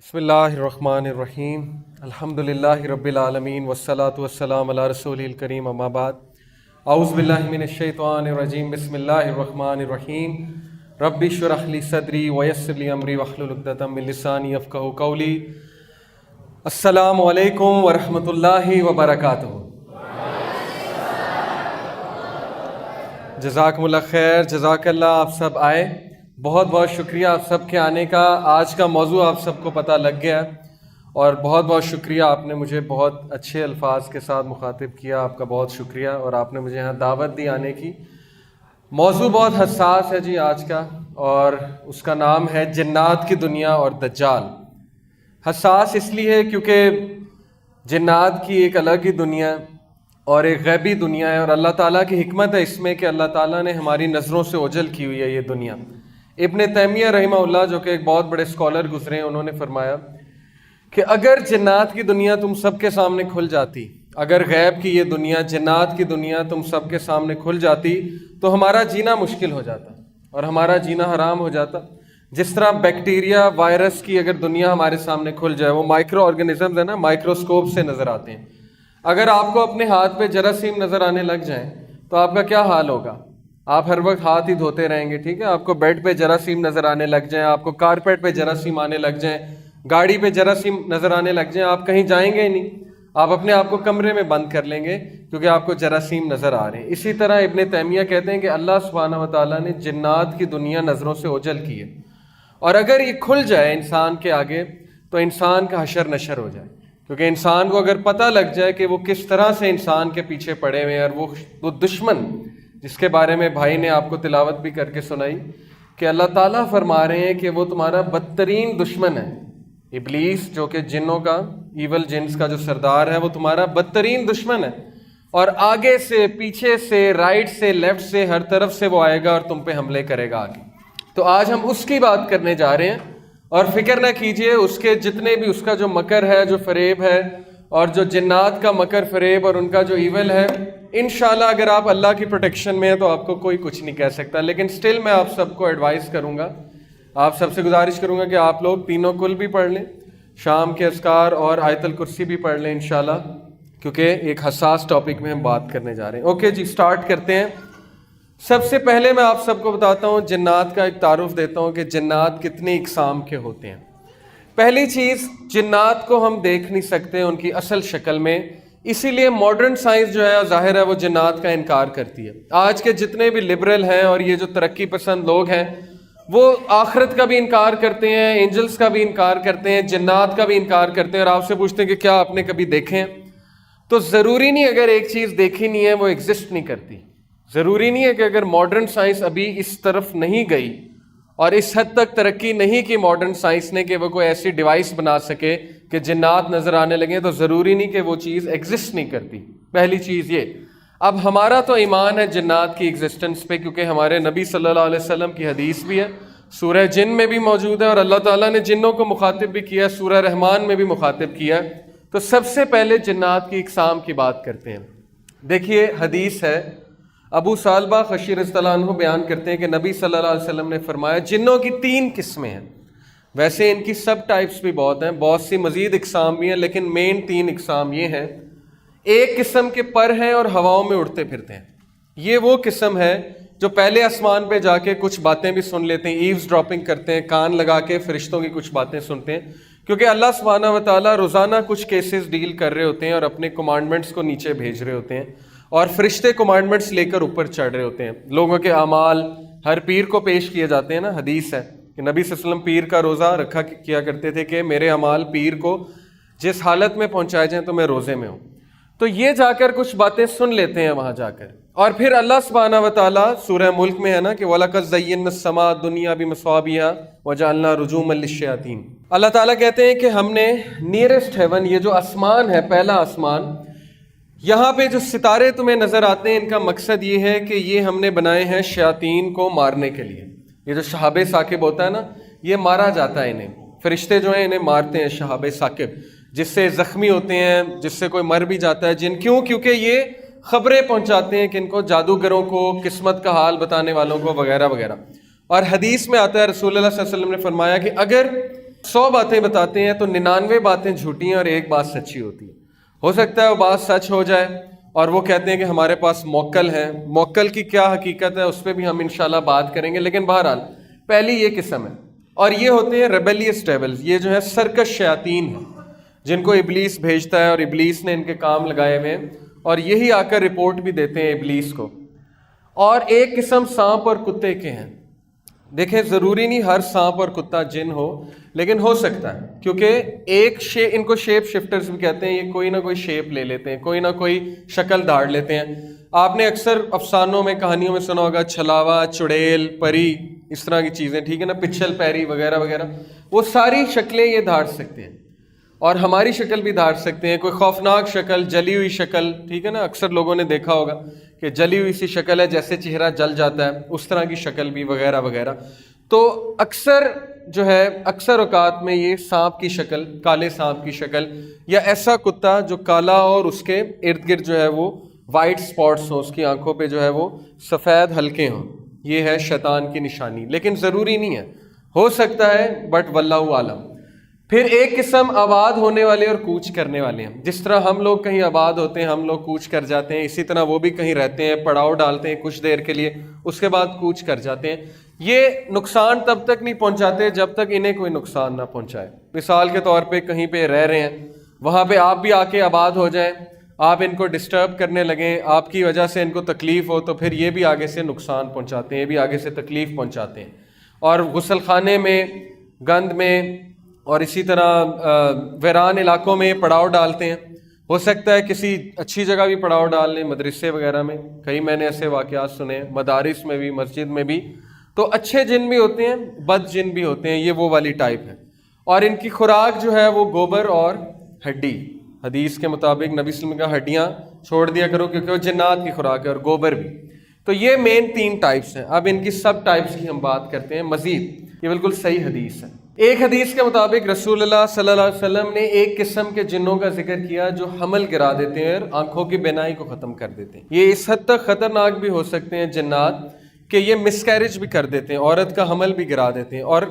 بسم اللہ الرحمن الرحیم الحمدللہ رب العالمین والصلاة والسلام علی رسول الکریم اما بعد اعوذ باللہ من الشیطان الرجیم بسم اللہ الرحمن الرحیم رب اشرح لی صدری ویسر لی امری واحلل عقدۃ من لسانی یفقہوا قولی۔ السلام علیکم ورحمۃ اللہ وبرکاتہ۔ جزاکم اللہ خیر، جزاک اللہ۔ آپ سب آئے، بہت بہت شکریہ آپ سب کے آنے کا۔ آج کا موضوع آپ سب کو پتہ لگ گیا اور بہت بہت شکریہ، آپ نے مجھے بہت اچھے الفاظ کے ساتھ مخاطب کیا، آپ کا بہت شکریہ، اور آپ نے مجھے یہاں دعوت دی آنے کی۔ موضوع بہت حساس ہے جی آج کا، اور اس کا نام ہے جنات کی دنیا اور دجال۔ حساس اس لیے کیونکہ جنات کی ایک الگ ہی دنیا اور ایک غیبی دنیا ہے، اور اللہ تعالیٰ کی حکمت ہے اس میں کہ اللہ تعالیٰ نے ہماری نظروں سے اوجھل کی ہوئی ہے یہ دنیا۔ ابن تیمیہ رحمہ اللہ جو کہ ایک بہت بڑے اسکالر گزرے ہیں، انہوں نے فرمایا کہ اگر جنات کی دنیا تم سب کے سامنے کھل جاتی، اگر غیب کی یہ دنیا، جنات کی دنیا تم سب کے سامنے کھل جاتی تو ہمارا جینا مشکل ہو جاتا اور ہمارا جینا حرام ہو جاتا۔ جس طرح بیکٹیریا، وائرس کی اگر دنیا ہمارے سامنے کھل جائے، وہ مائکرو آرگنزمز ہیں نا، مائکروسکوپ سے نظر آتے ہیں۔ اگر آپ کو اپنے ہاتھ پہ جراثیم نظر آنے لگ جائیں تو آپ کا کیا حال ہوگا؟ آپ ہر وقت ہاتھ ہی دھوتے رہیں گے، ٹھیک ہے؟ آپ کو بیڈ پہ جراثیم نظر آنے لگ جائیں، آپ کو کارپیٹ پہ جراثیم آنے لگ جائیں، گاڑی پہ جراثیم نظر آنے لگ جائیں، آپ کہیں جائیں گے ہی نہیں، آپ اپنے آپ کو کمرے میں بند کر لیں گے کیونکہ آپ کو جراثیم نظر آ رہے ہیں۔ اسی طرح ابن تیمیہ کہتے ہیں کہ اللہ سبحانہ و تعالیٰ نے جنات کی دنیا نظروں سے اوجھل کی ہے، اور اگر یہ کھل جائے انسان کے آگے تو انسان کا حشر نشر ہو جائے، کیونکہ انسان کو اگر پتہ لگ جائے کہ وہ کس طرح سے انسان کے پیچھے پڑے ہوئے ہیں، اور وہ دشمن جس کے بارے میں بھائی نے آپ کو تلاوت بھی کر کے سنائی کہ اللہ تعالیٰ فرما رہے ہیں کہ وہ تمہارا بدترین دشمن ہے، ابلیس جو کہ جنوں کا، ایول جنس کا جو سردار ہے، وہ تمہارا بدترین دشمن ہے، اور آگے سے، پیچھے سے، رائٹ سے، لیفٹ سے، ہر طرف سے وہ آئے گا اور تم پہ حملے کرے گا آگے۔ تو آج ہم اس کی بات کرنے جا رہے ہیں، اور فکر نہ کیجئے اس کے جتنے بھی، اس کا جو مکر ہے، جو فریب ہے، اور جو جنات کا مکر فریب اور ان کا جو ایول ہے، انشاءاللہ اگر آپ اللہ کی پروٹیکشن میں ہیں تو آپ کو کوئی کچھ نہیں کہہ سکتا۔ لیکن سٹل میں آپ سب کو ایڈوائز کروں گا، آپ سب سے گزارش کروں گا کہ آپ لوگ تینوں کل بھی پڑھ لیں، شام کے اذکار اور آیت الکرسی بھی پڑھ لیں انشاءاللہ، کیونکہ ایک حساس ٹاپک میں ہم بات کرنے جا رہے ہیں۔ اوکے جی، سٹارٹ کرتے ہیں۔ سب سے پہلے میں آپ سب کو بتاتا ہوں، جنات کا ایک تعارف دیتا ہوں کہ جنات کتنی اقسام کے ہوتے ہیں۔ پہلی چیز، جنات کو ہم دیکھ نہیں سکتے ان کی اصل شکل میں، اسی لیے ماڈرن سائنس جو ہے ظاہر ہے وہ جنات کا انکار کرتی ہے۔ آج کے جتنے بھی لبرل ہیں اور یہ جو ترقی پسند لوگ ہیں، وہ آخرت کا بھی انکار کرتے ہیں، اینجلز کا بھی انکار کرتے ہیں، جنات کا بھی انکار کرتے ہیں، اور آپ سے پوچھتے ہیں کہ کیا آپ نے کبھی دیکھے ہیں؟ تو ضروری نہیں اگر ایک چیز دیکھی نہیں ہے وہ ایگزسٹ نہیں کرتی۔ ضروری نہیں ہے کہ اگر ماڈرن سائنس ابھی اس طرف نہیں گئی اور اس حد تک ترقی نہیں کی ماڈرن سائنس نے کہ وہ کوئی ایسی ڈیوائس بنا سکے کہ جنات نظر آنے لگیں، تو ضروری نہیں کہ وہ چیز ایگزسٹ نہیں کرتی۔ پہلی چیز یہ۔ اب ہمارا تو ایمان ہے جنات کی ایگزسٹنس پہ، کیونکہ ہمارے نبی صلی اللہ علیہ وسلم کی حدیث بھی ہے، سورہ جن میں بھی موجود ہے، اور اللہ تعالیٰ نے جنوں کو مخاطب بھی کیا، سورہ رحمان میں بھی مخاطب کیا۔ تو سب سے پہلے جنات کی اقسام کی بات کرتے ہیں۔ دیکھیے حدیث ہے، ابو ثعلبہ خشی رضی اللہ عنہ بیان کرتے ہیں کہ نبی صلی اللہ علیہ وسلم نے فرمایا جنوں کی 3 قسمیں ہیں۔ ویسے ان کی سب ٹائپس بھی بہت ہیں، بہت سی مزید اقسام بھی ہیں، لیکن مین 3 اقسام یہ ہیں۔ ایک قسم کے پر ہیں اور ہواؤں میں اڑتے پھرتے ہیں۔ یہ وہ قسم ہے جو پہلے آسمان پہ جا کے کچھ باتیں بھی سن لیتے ہیں، ایوز ڈراپنگ کرتے ہیں، کان لگا کے فرشتوں کی کچھ باتیں سنتے ہیں، کیونکہ اللہ سبحانہ و تعالیٰ روزانہ کچھ کیسز ڈیل کر رہے ہوتے ہیں اور اپنے کمانڈمنٹس کو نیچے بھیج رہے ہوتے ہیں، اور فرشتے کمانڈمنٹس لے کر اوپر چڑھ رہے ہوتے ہیں۔ لوگوں کے اعمال ہر پیر کو پیش کیے جاتے ہیں نا، حدیث ہے کہ نبی صلی اللہ علیہ وسلم پیر کا روزہ رکھا کیا کرتے تھے کہ میرے اعمال پیر کو جس حالت میں پہنچائے جائیں تو میں روزے میں ہوں۔ تو یہ جا کر کچھ باتیں سن لیتے ہیں وہاں جا کر، اور پھر اللہ سبحانہ و تعالیٰ سورہ ملک میں ہے نا کہ وَلَقَدْ زَيَّنَّا السَّمَاءَ الدُّنْيَا بِمَصَابِيحَ وَجَعَلْنَا رُجُومًا لِلشَّيَاطِينِ۔ اللہ تعالیٰ کہتے ہیں کہ ہم نے نیئرسٹ ہیون، یہ جو آسمان ہے، پہلا آسمان، یہاں پہ جو ستارے تمہیں نظر آتے ہیں، ان کا مقصد یہ ہے کہ یہ ہم نے بنائے ہیں شیاطین کو مارنے کے لیے۔ یہ جو شہاب ثاقب ہوتا ہے نا، یہ مارا جاتا ہے انہیں، فرشتے جو ہیں انہیں مارتے ہیں شہاب ثاقب، جس سے زخمی ہوتے ہیں، جس سے کوئی مر بھی جاتا ہے جن۔ کیونکہ یہ خبریں پہنچاتے ہیں کن کو؟ جادوگروں کو، قسمت کا حال بتانے والوں کو، وغیرہ وغیرہ۔ اور حدیث میں آتا ہے، رسول اللہ صلی اللہ علیہ وسلم نے فرمایا کہ اگر 100 باتیں بتاتے ہیں تو 99 باتیں جھوٹی ہیں اور ایک بات سچی ہوتی ہے. ہو سکتا ہے وہ بات سچ ہو جائے اور وہ کہتے ہیں کہ ہمارے پاس موکل ہے. موکل کی کیا حقیقت ہے اس پہ بھی ہم انشاءاللہ بات کریں گے. لیکن بہرحال پہلی یہ قسم ہے، اور یہ ہوتے ہیں ریبیلیس ڈیولز. یہ جو ہے سرکش شیاطین ہیں جن کو ابلیس بھیجتا ہے اور ابلیس نے ان کے کام لگائے ہوئے ہیں، اور یہی آ کر رپورٹ بھی دیتے ہیں ابلیس کو. اور ایک قسم سانپ اور کتے کے ہیں. دیکھیں ضروری نہیں ہر سانپ اور کتا جن ہو، لیکن ہو سکتا ہے، کیونکہ ان کو شیپ شفٹرز بھی کہتے ہیں. یہ کوئی نہ کوئی شیپ لے لیتے ہیں، کوئی نہ کوئی شکل دھاڑ لیتے ہیں. آپ نے اکثر افسانوں میں کہانیوں میں سنا ہوگا چھلاوا، چڑیل، پری، اس طرح کی چیزیں، ٹھیک ہے نا، پچھل پیری وغیرہ وغیرہ. وہ ساری شکلیں یہ دھاڑ سکتے ہیں اور ہماری شکل بھی دھاڑ سکتے ہیں. کوئی خوفناک شکل، جلی ہوئی شکل، ٹھیک ہے نا، اکثر لوگوں نے دیکھا ہوگا کہ جلی ہوئی سی شکل ہے، جیسے چہرہ جل جاتا ہے اس طرح کی شکل بھی، وغیرہ وغیرہ. تو اکثر اوقات میں یہ سانپ کی شکل، کالے سانپ کی شکل، یا ایسا کتا جو کالا اور اس کے ارد گرد جو ہے وہ وائٹ سپاٹس ہوں، اس کی آنکھوں پہ جو ہے وہ سفید حلقے ہوں، یہ ہے شیطان کی نشانی. لیکن ضروری نہیں ہے، ہو سکتا ہے، بٹ واللہ عالم. پھر ایک قسم آباد ہونے والے اور کوچ کرنے والے ہیں. جس طرح ہم لوگ کہیں آباد ہوتے ہیں، ہم لوگ کوچ کر جاتے ہیں، اسی طرح وہ بھی کہیں رہتے ہیں، پڑاؤ ڈالتے ہیں کچھ دیر کے لیے، اس کے بعد کوچ کر جاتے ہیں. یہ نقصان تب تک نہیں پہنچاتے جب تک انہیں کوئی نقصان نہ پہنچائے. مثال کے طور پہ کہیں پہ رہ رہے ہیں، وہاں پہ آپ بھی آ کے آباد ہو جائیں، آپ ان کو ڈسٹرب کرنے لگیں، آپ کی وجہ سے ان کو تکلیف ہو، تو پھر یہ بھی آگے سے نقصان پہنچاتے ہیں، یہ بھی آگے سے تکلیف پہنچاتے ہیں. اور غسل خانے میں، گند میں، اور اسی طرح ویران علاقوں میں پڑاؤ ڈالتے ہیں. ہو سکتا ہے کسی اچھی جگہ بھی پڑاؤ ڈال لیں، مدرسے وغیرہ میں، کئی میں نے ایسے واقعات سنے، مدارس میں بھی، مسجد میں بھی. تو اچھے جن بھی ہوتے ہیں، بد جن بھی ہوتے ہیں، یہ وہ والی ٹائپ ہے. اور ان کی خوراک جو ہے وہ گوبر اور ہڈی. حدیث کے مطابق نبی صلی اللہ علیہ وسلم کا ہڈیاں چھوڑ دیا کرو کیونکہ وہ جنات کی خوراک ہے، اور گوبر بھی. تو یہ مین 3 ٹائپس ہیں. اب ان کی سب ٹائپس کی ہم بات کرتے ہیں مزید. یہ بالکل صحیح حدیث ہے. ایک حدیث کے مطابق رسول اللہ صلی اللہ علیہ وسلم نے ایک قسم کے جنوں کا ذکر کیا جو حمل گرا دیتے ہیں اور آنکھوں کی بینائی کو ختم کر دیتے ہیں. یہ اس حد تک خطرناک بھی ہو سکتے ہیں جنات کہ یہ مس کیریج بھی کر دیتے ہیں، عورت کا حمل بھی گرا دیتے ہیں. اور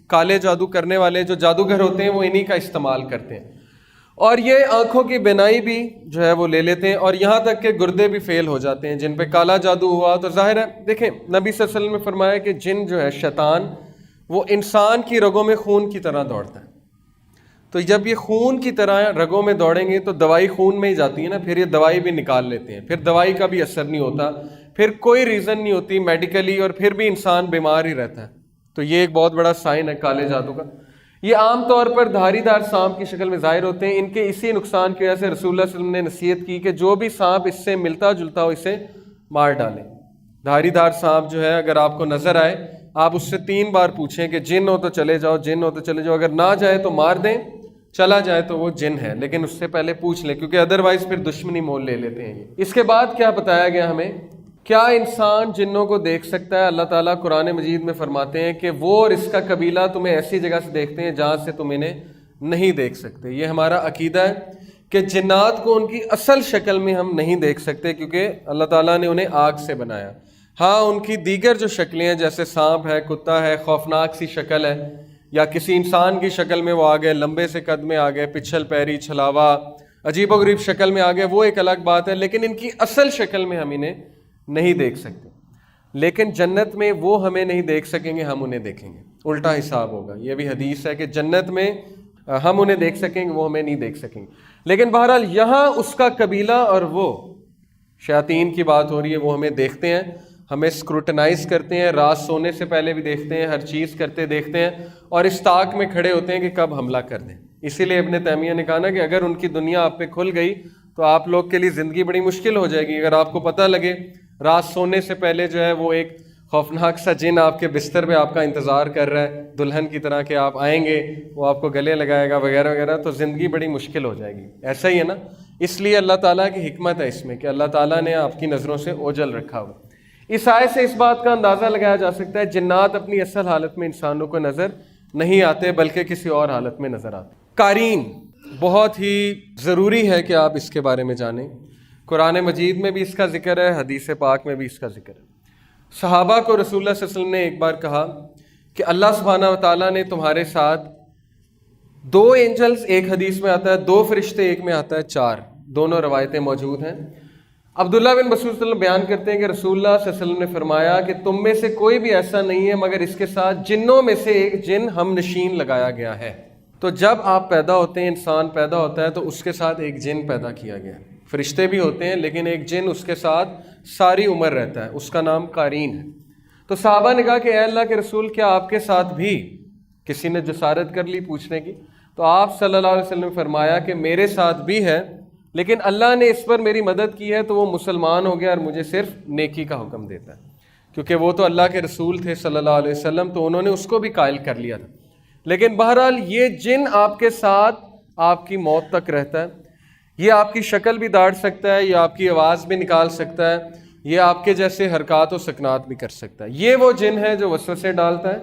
کالے جادو کرنے والے جو جادوگر ہوتے ہیں وہ انہی کا استعمال کرتے ہیں. اور یہ آنکھوں کی بینائی بھی جو ہے وہ لے لیتے ہیں، اور یہاں تک کہ گردے بھی فیل ہو جاتے ہیں جن پہ کالا جادو ہوا. تو ظاہر ہے، دیکھیں نبی صلی اللہ علیہ وسلم نے فرمایا کہ جن جو ہے شیطان، وہ انسان کی رگوں میں خون کی طرح دوڑتا ہے. تو جب یہ خون کی طرح رگوں میں دوڑیں گے تو دوائی خون میں ہی جاتی ہے نا، پھر یہ دوائی بھی نکال لیتے ہیں، پھر دوائی کا بھی اثر نہیں ہوتا، پھر کوئی ریزن نہیں ہوتی میڈیکلی، اور پھر بھی انسان بیمار ہی رہتا ہے. تو یہ ایک بہت بڑا سائن ہے کالے جادو کا. یہ عام طور پر دھاری دار سانپ کی شکل میں ظاہر ہوتے ہیں. ان کے اسی نقصان کی وجہ سے رسول اللہ صلی اللہ علیہ وسلم نے نصیحت کی کہ جو بھی سانپ اس سے ملتا جلتا ہو اسے مار ڈالیں. دھاری دار سانپ جو ہے اگر آپ کو نظر آئے، آپ اس سے 3 بار پوچھیں کہ جن ہو تو چلے جاؤ، جن ہو تو چلے جاؤ. اگر نہ جائے تو مار دیں، چلا جائے تو وہ جن ہے، لیکن اس سے پہلے پوچھ لیں، کیونکہ ادروائز پھر دشمنی مول لے لیتے ہیں. اس کے بعد کیا بتایا گیا ہمیں؟ کیا انسان جنوں کو دیکھ سکتا ہے؟ اللہ تعالیٰ قرآن مجید میں فرماتے ہیں کہ وہ اور اس کا قبیلہ تمہیں ایسی جگہ سے دیکھتے ہیں جہاں سے تم انہیں نہیں دیکھ سکتے. یہ ہمارا عقیدہ ہے کہ جنات کو ان کی اصل شکل میں ہم نہیں دیکھ سکتے، کیونکہ اللہ تعالیٰ نے انہیں آگ سے بنایا. ہاں ان کی دیگر جو شکلیں ہیں، جیسے سانپ ہے، کتا ہے، خوفناک سی شکل ہے، یا کسی انسان کی شکل میں وہ آ گئے، لمبے سے قد میں آ گئے، پچھل پیری، چھلاوا، عجیب و غریب شکل میں آ گئے، وہ ایک الگ بات ہے. لیکن ان کی اصل شکل میں ہم انہیں نہیں دیکھ سکتے. لیکن جنت میں وہ ہمیں نہیں دیکھ سکیں گے، ہم انہیں دیکھیں گے. الٹا حساب ہوگا. یہ بھی حدیث ہے کہ جنت میں ہم انہیں دیکھ سکیں گے، وہ ہمیں نہیں دیکھ سکیں گے. لیکن بہرحال یہاں اس کا قبیلہ اور وہ شیاطین کی بات ہو رہی ہے، وہ ہمیں دیکھتے ہیں، ہمیں اسکروٹنائز کرتے ہیں، رات سونے سے پہلے بھی دیکھتے ہیں، ہر چیز کرتے دیکھتے ہیں، اور اس طاق میں کھڑے ہوتے ہیں کہ کب حملہ کر دیں. اسی لیے ابن تیمیہ نے کہا نا کہ اگر ان کی دنیا آپ پہ کھل گئی تو آپ لوگ کے لیے زندگی بڑی مشکل ہو جائے گی. اگر آپ کو پتہ لگے رات سونے سے پہلے جو ہے وہ ایک خوفناک سا جن آپ کے بستر پہ آپ کا انتظار کر رہا ہے دلہن کی طرح کہ آپ آئیں گے، وہ آپ کو گلے لگائے گا وغیرہ وغیرہ، تو زندگی بڑی مشکل ہو جائے گی. ایسا ہی ہے نا. اس لیے اللہ تعالیٰ کی حکمت ہے اس میں کہ اللہ تعالیٰ نے آپ کی نظروں سے اوجھل رکھا ہوا. اس آیت سے اس بات کا اندازہ لگایا جا سکتا ہے جنات اپنی اصل حالت میں انسانوں کو نظر نہیں آتے، بلکہ کسی اور حالت میں نظر آتے. قارین بہت ہی ضروری ہے کہ آپ اس کے بارے میں جانیں. قرآن مجید میں بھی اس کا ذکر ہے، حدیث پاک میں بھی اس کا ذکر ہے. صحابہ کو رسول اللہ صلی اللہ علیہ وسلم نے ایک بار کہا کہ اللہ سبحانہ و تعالیٰ نے تمہارے ساتھ دو اینجلز ایک حدیث میں آتا ہے، دو فرشتے ایک میں آتا ہے، چار، دونوں روایتیں موجود ہیں۔ عبداللہ بن مسعود صلی اللہ علیہ وسلم بیان کرتے ہیں کہ رسول اللہ صلی اللہ علیہ وسلم نے فرمایا کہ تم میں سے کوئی بھی ایسا نہیں ہے مگر اس کے ساتھ جنوں میں سے ایک جن ہم نشین لگایا گیا ہے۔ تو جب آپ پیدا ہوتے ہیں، انسان پیدا ہوتا ہے تو اس کے ساتھ ایک جن پیدا کیا گیا ہے۔ فرشتے بھی ہوتے ہیں لیکن ایک جن اس کے ساتھ ساری عمر رہتا ہے، اس کا نام قارین ہے۔ تو صحابہ نے کہا کہ اے اللہ کے رسول، کیا آپ کے ساتھ بھی؟ کسی نے جسارت کر لی پوچھنے کی، تو آپ صلی اللہ علیہ وسلم نے فرمایا کہ میرے ساتھ بھی ہے، لیکن اللہ نے اس پر میری مدد کی ہے تو وہ مسلمان ہو گیا اور مجھے صرف نیکی کا حکم دیتا ہے، کیونکہ وہ تو اللہ کے رسول تھے صلی اللہ علیہ وسلم، تو انہوں نے اس کو بھی قائل کر لیا تھا۔ لیکن بہرحال یہ جن آپ کے ساتھ آپ کی موت تک رہتا ہے، یہ آپ کی شکل بھی داڑ سکتا ہے، یہ آپ کی آواز بھی نکال سکتا ہے، یہ آپ کے جیسے حرکات و سکنات بھی کر سکتا ہے۔ یہ وہ جن ہے جو وسوسے ڈالتا ہے،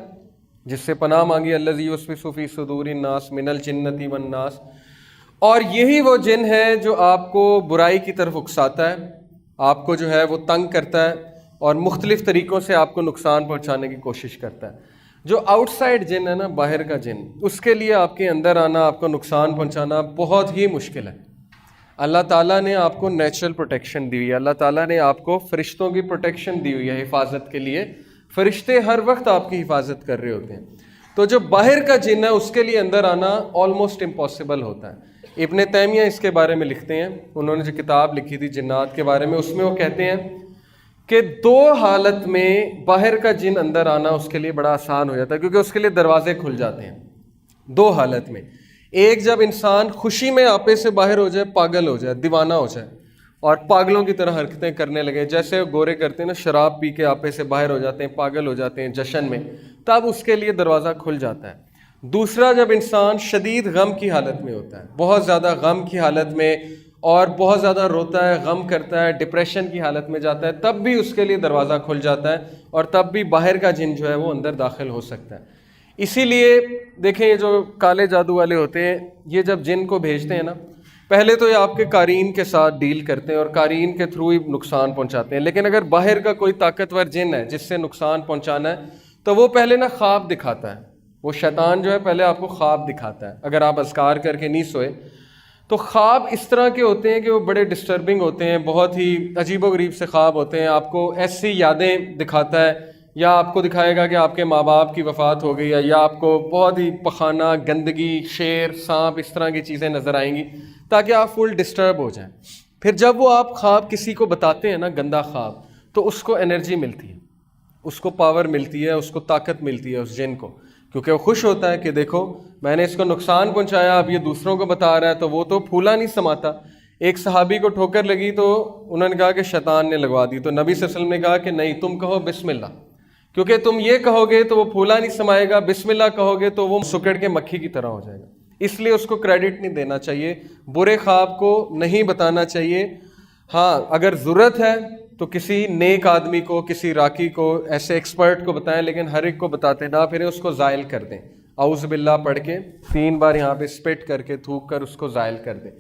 جس سے پناہ مانگی الذی یوسوس فی صدور الناس من الجنۃ والناس، اور یہی وہ جن ہے جو آپ کو برائی کی طرف اکساتا ہے، آپ کو جو ہے وہ تنگ کرتا ہے اور مختلف طریقوں سے آپ کو نقصان پہنچانے کی کوشش کرتا ہے۔ جو آؤٹ سائڈ جن ہے نا، باہر کا جن، اس کے لیے آپ کے اندر آنا، آپ کو نقصان پہنچانا بہت ہی مشکل ہے۔ اللہ تعالیٰ نے آپ کو نیچرل پروٹیکشن دی ہوئی ہے، اللہ تعالیٰ نے آپ کو فرشتوں کی پروٹیکشن دی ہوئی ہے حفاظت کے لیے، فرشتے ہر وقت آپ کی حفاظت کر رہے ہوتے ہیں۔ تو جو باہر کا جن ہے اس کے لیے اندر آنا آلموسٹ امپاسبل ہوتا ہے۔ ابن تیمیہ اس کے بارے میں لکھتے ہیں، انہوں نے جو کتاب لکھی تھی جنات کے بارے میں، اس میں وہ کہتے ہیں کہ دو حالت میں باہر کا جن اندر آنا اس کے لیے بڑا آسان ہو جاتا ہے، کیونکہ اس کے لیے دروازے کھل جاتے ہیں۔ دو حالت میں، ایک جب انسان خوشی میں آپے سے باہر ہو جائے، پاگل ہو جائے، دیوانہ ہو جائے اور پاگلوں کی طرح حرکتیں کرنے لگے، جیسے گورے کرتے ہیں نا، شراب پی کے آپے سے باہر ہو جاتے ہیں، پاگل ہو جاتے ہیں جشن میں، تب اس کے لیے دروازہ کھل جاتا ہے۔ دوسرا، جب انسان شدید غم کی حالت میں ہوتا ہے، بہت زیادہ غم کی حالت میں، اور بہت زیادہ روتا ہے، غم کرتا ہے، ڈپریشن کی حالت میں جاتا ہے، تب بھی اس کے لیے دروازہ کھل جاتا ہے اور تب بھی باہر کا جن جو ہے وہ اندر داخل ہو سکتا ہے۔ اسی لیے دیکھیں، یہ جو کالے جادو والے ہوتے ہیں، یہ جب جن کو بھیجتے ہیں نا، پہلے تو یہ آپ کے قارین کے ساتھ ڈیل کرتے ہیں اور قارین کے تھرو ہی نقصان پہنچاتے ہیں، لیکن اگر باہر کا کوئی طاقتور جن ہے جس سے نقصان پہنچانا ہے تو وہ پہلے نا خواب دکھاتا ہے۔ وہ شیطان جو ہے پہلے آپ کو خواب دکھاتا ہے، اگر آپ اذکار کر کے نہیں سوئے تو خواب اس طرح کے ہوتے ہیں کہ وہ بڑے ڈسٹربنگ ہوتے ہیں، بہت ہی عجیب و غریب سے خواب ہوتے ہیں۔ آپ کو ایسی یادیں دکھاتا ہے، یا آپ کو دکھائے گا کہ آپ کے ماں باپ کی وفات ہو گئی ہے، یا آپ کو بہت ہی پخانہ، گندگی، شیر، سانپ، اس طرح کی چیزیں نظر آئیں گی تاکہ آپ فل ڈسٹرب ہو جائیں۔ پھر جب وہ آپ خواب کسی کو بتاتے ہیں نا، گندا خواب، تو اس کو انرجی ملتی ہے، اس کو پاور ملتی ہے، اس کو طاقت ملتی ہے اس جن کو، کیونکہ وہ خوش ہوتا ہے کہ دیکھو میں نے اس کو نقصان پہنچایا، اب یہ دوسروں کو بتا رہا ہے، تو وہ تو پھولا نہیں سماتا۔ ایک صحابی کو ٹھوکر لگی تو انہوں نے کہا کہ شیطان نے لگوا دی، تو نبی صلی اللہ علیہ وسلم نے کہا کہ نہیں، تم کہو بسم اللہ، کیونکہ تم یہ کہو گے تو وہ پھولا نہیں سمائے گا، بسم اللہ کہو گے تو وہ سکڑ کے مکھی کی طرح ہو جائے گا۔ اس لیے اس کو کریڈٹ نہیں دینا چاہیے، برے خواب کو نہیں بتانا چاہیے۔ ہاں، اگر ضرورت ہے تو کسی نیک آدمی کو، کسی راکی کو، ایسے ایکسپرٹ کو بتائیں، لیکن ہر ایک کو بتاتے نہ پھریں، اس کو زائل کر دیں، اعوذ باللہ پڑھ کے 3 بار یہاں پہ اسپٹ کر کے تھوک کر اس کو زائل کر دیں۔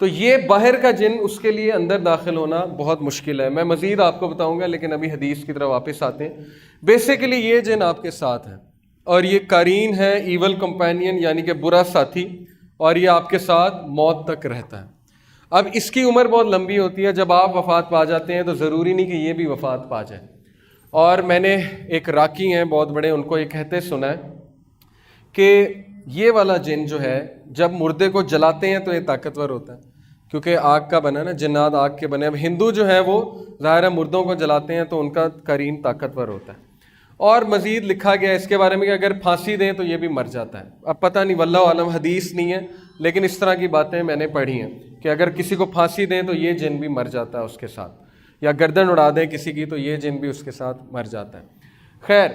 تو یہ باہر کا جن، اس کے لیے اندر داخل ہونا بہت مشکل ہے۔ میں مزید آپ کو بتاؤں گا، لیکن ابھی حدیث کی طرف واپس آتے ہیں۔ بیسیکلی یہ جن آپ کے ساتھ ہے، اور یہ قرین ہے، ایول کمپینین، یعنی کہ برا ساتھی، اور یہ آپ کے ساتھ موت تک رہتا ہے۔ اب اس کی عمر بہت لمبی ہوتی ہے، جب آپ وفات پا جاتے ہیں تو ضروری نہیں کہ یہ بھی وفات پا جائے۔ اور میں نے ایک راکی ہیں بہت بڑے، ان کو یہ کہتے سنا ہے کہ یہ والا جن جو ہے جب مردے کو جلاتے ہیں تو یہ طاقتور ہوتا ہے، کیونکہ آگ کا بنا نا، جنات آگ کے بنے۔ اب ہندو جو ہے وہ ظاہر ہے مردوں کو جلاتے ہیں تو ان کا قرین طاقتور ہوتا ہے۔ اور مزید لکھا گیا اس کے بارے میں کہ اگر پھانسی دیں تو یہ بھی مر جاتا ہے۔ اب پتہ نہیں، واللہ عالم، حدیث نہیں ہے، لیکن اس طرح کی باتیں میں نے پڑھی ہیں کہ اگر کسی کو پھانسی دیں تو یہ جن بھی مر جاتا ہے اس کے ساتھ، یا گردن اڑا دیں کسی کی تو یہ جن بھی اس کے ساتھ مر جاتا ہے۔ خیر،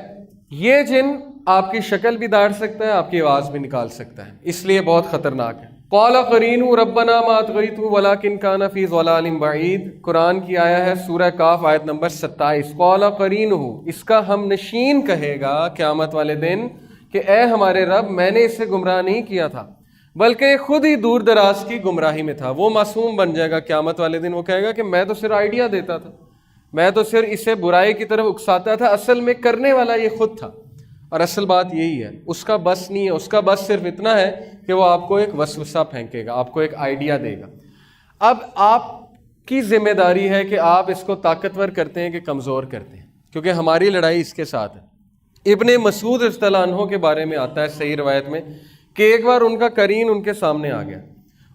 یہ جن آپ کی شکل بھی داڑ سکتا ہے، آپ کی آواز بھی نکال سکتا ہے، اس لیے بہت خطرناک ہے۔ قال قرینہ ربنا ما اطغیتہ ولکن کان فی ضلال بعید، قرآن کی آیا ہے سورہ کاف آیت نمبر 27۔ قال قرینہ، اس کا ہم نشین کہے گا قیامت والے دن کہ اے ہمارے رب، میں نے اسے گمراہ نہیں کیا تھا بلکہ خود ہی دور دراز کی گمراہی میں تھا۔ وہ معصوم بن جائے گا قیامت والے دن، وہ کہے گا کہ میں تو صرف آئیڈیا دیتا تھا، میں تو صرف اسے برائی کی طرف اکساتا تھا، اصل میں کرنے والا یہ خود تھا۔ اور اصل بات یہی ہے، اس کا بس نہیں ہے، اس کا بس صرف اتنا ہے کہ وہ آپ کو ایک وسوسہ پھینکے گا، آپ کو ایک آئیڈیا دے گا۔ اب آپ کی ذمہ داری ہے کہ آپ اس کو طاقتور کرتے ہیں کہ کمزور کرتے ہیں، کیونکہ ہماری لڑائی اس کے ساتھ ہے۔ ابن مسعود رضی اللہ عنہ کے بارے میں آتا ہے صحیح روایت میں کہ ایک بار ان کا قرین ان کے سامنے آ گیا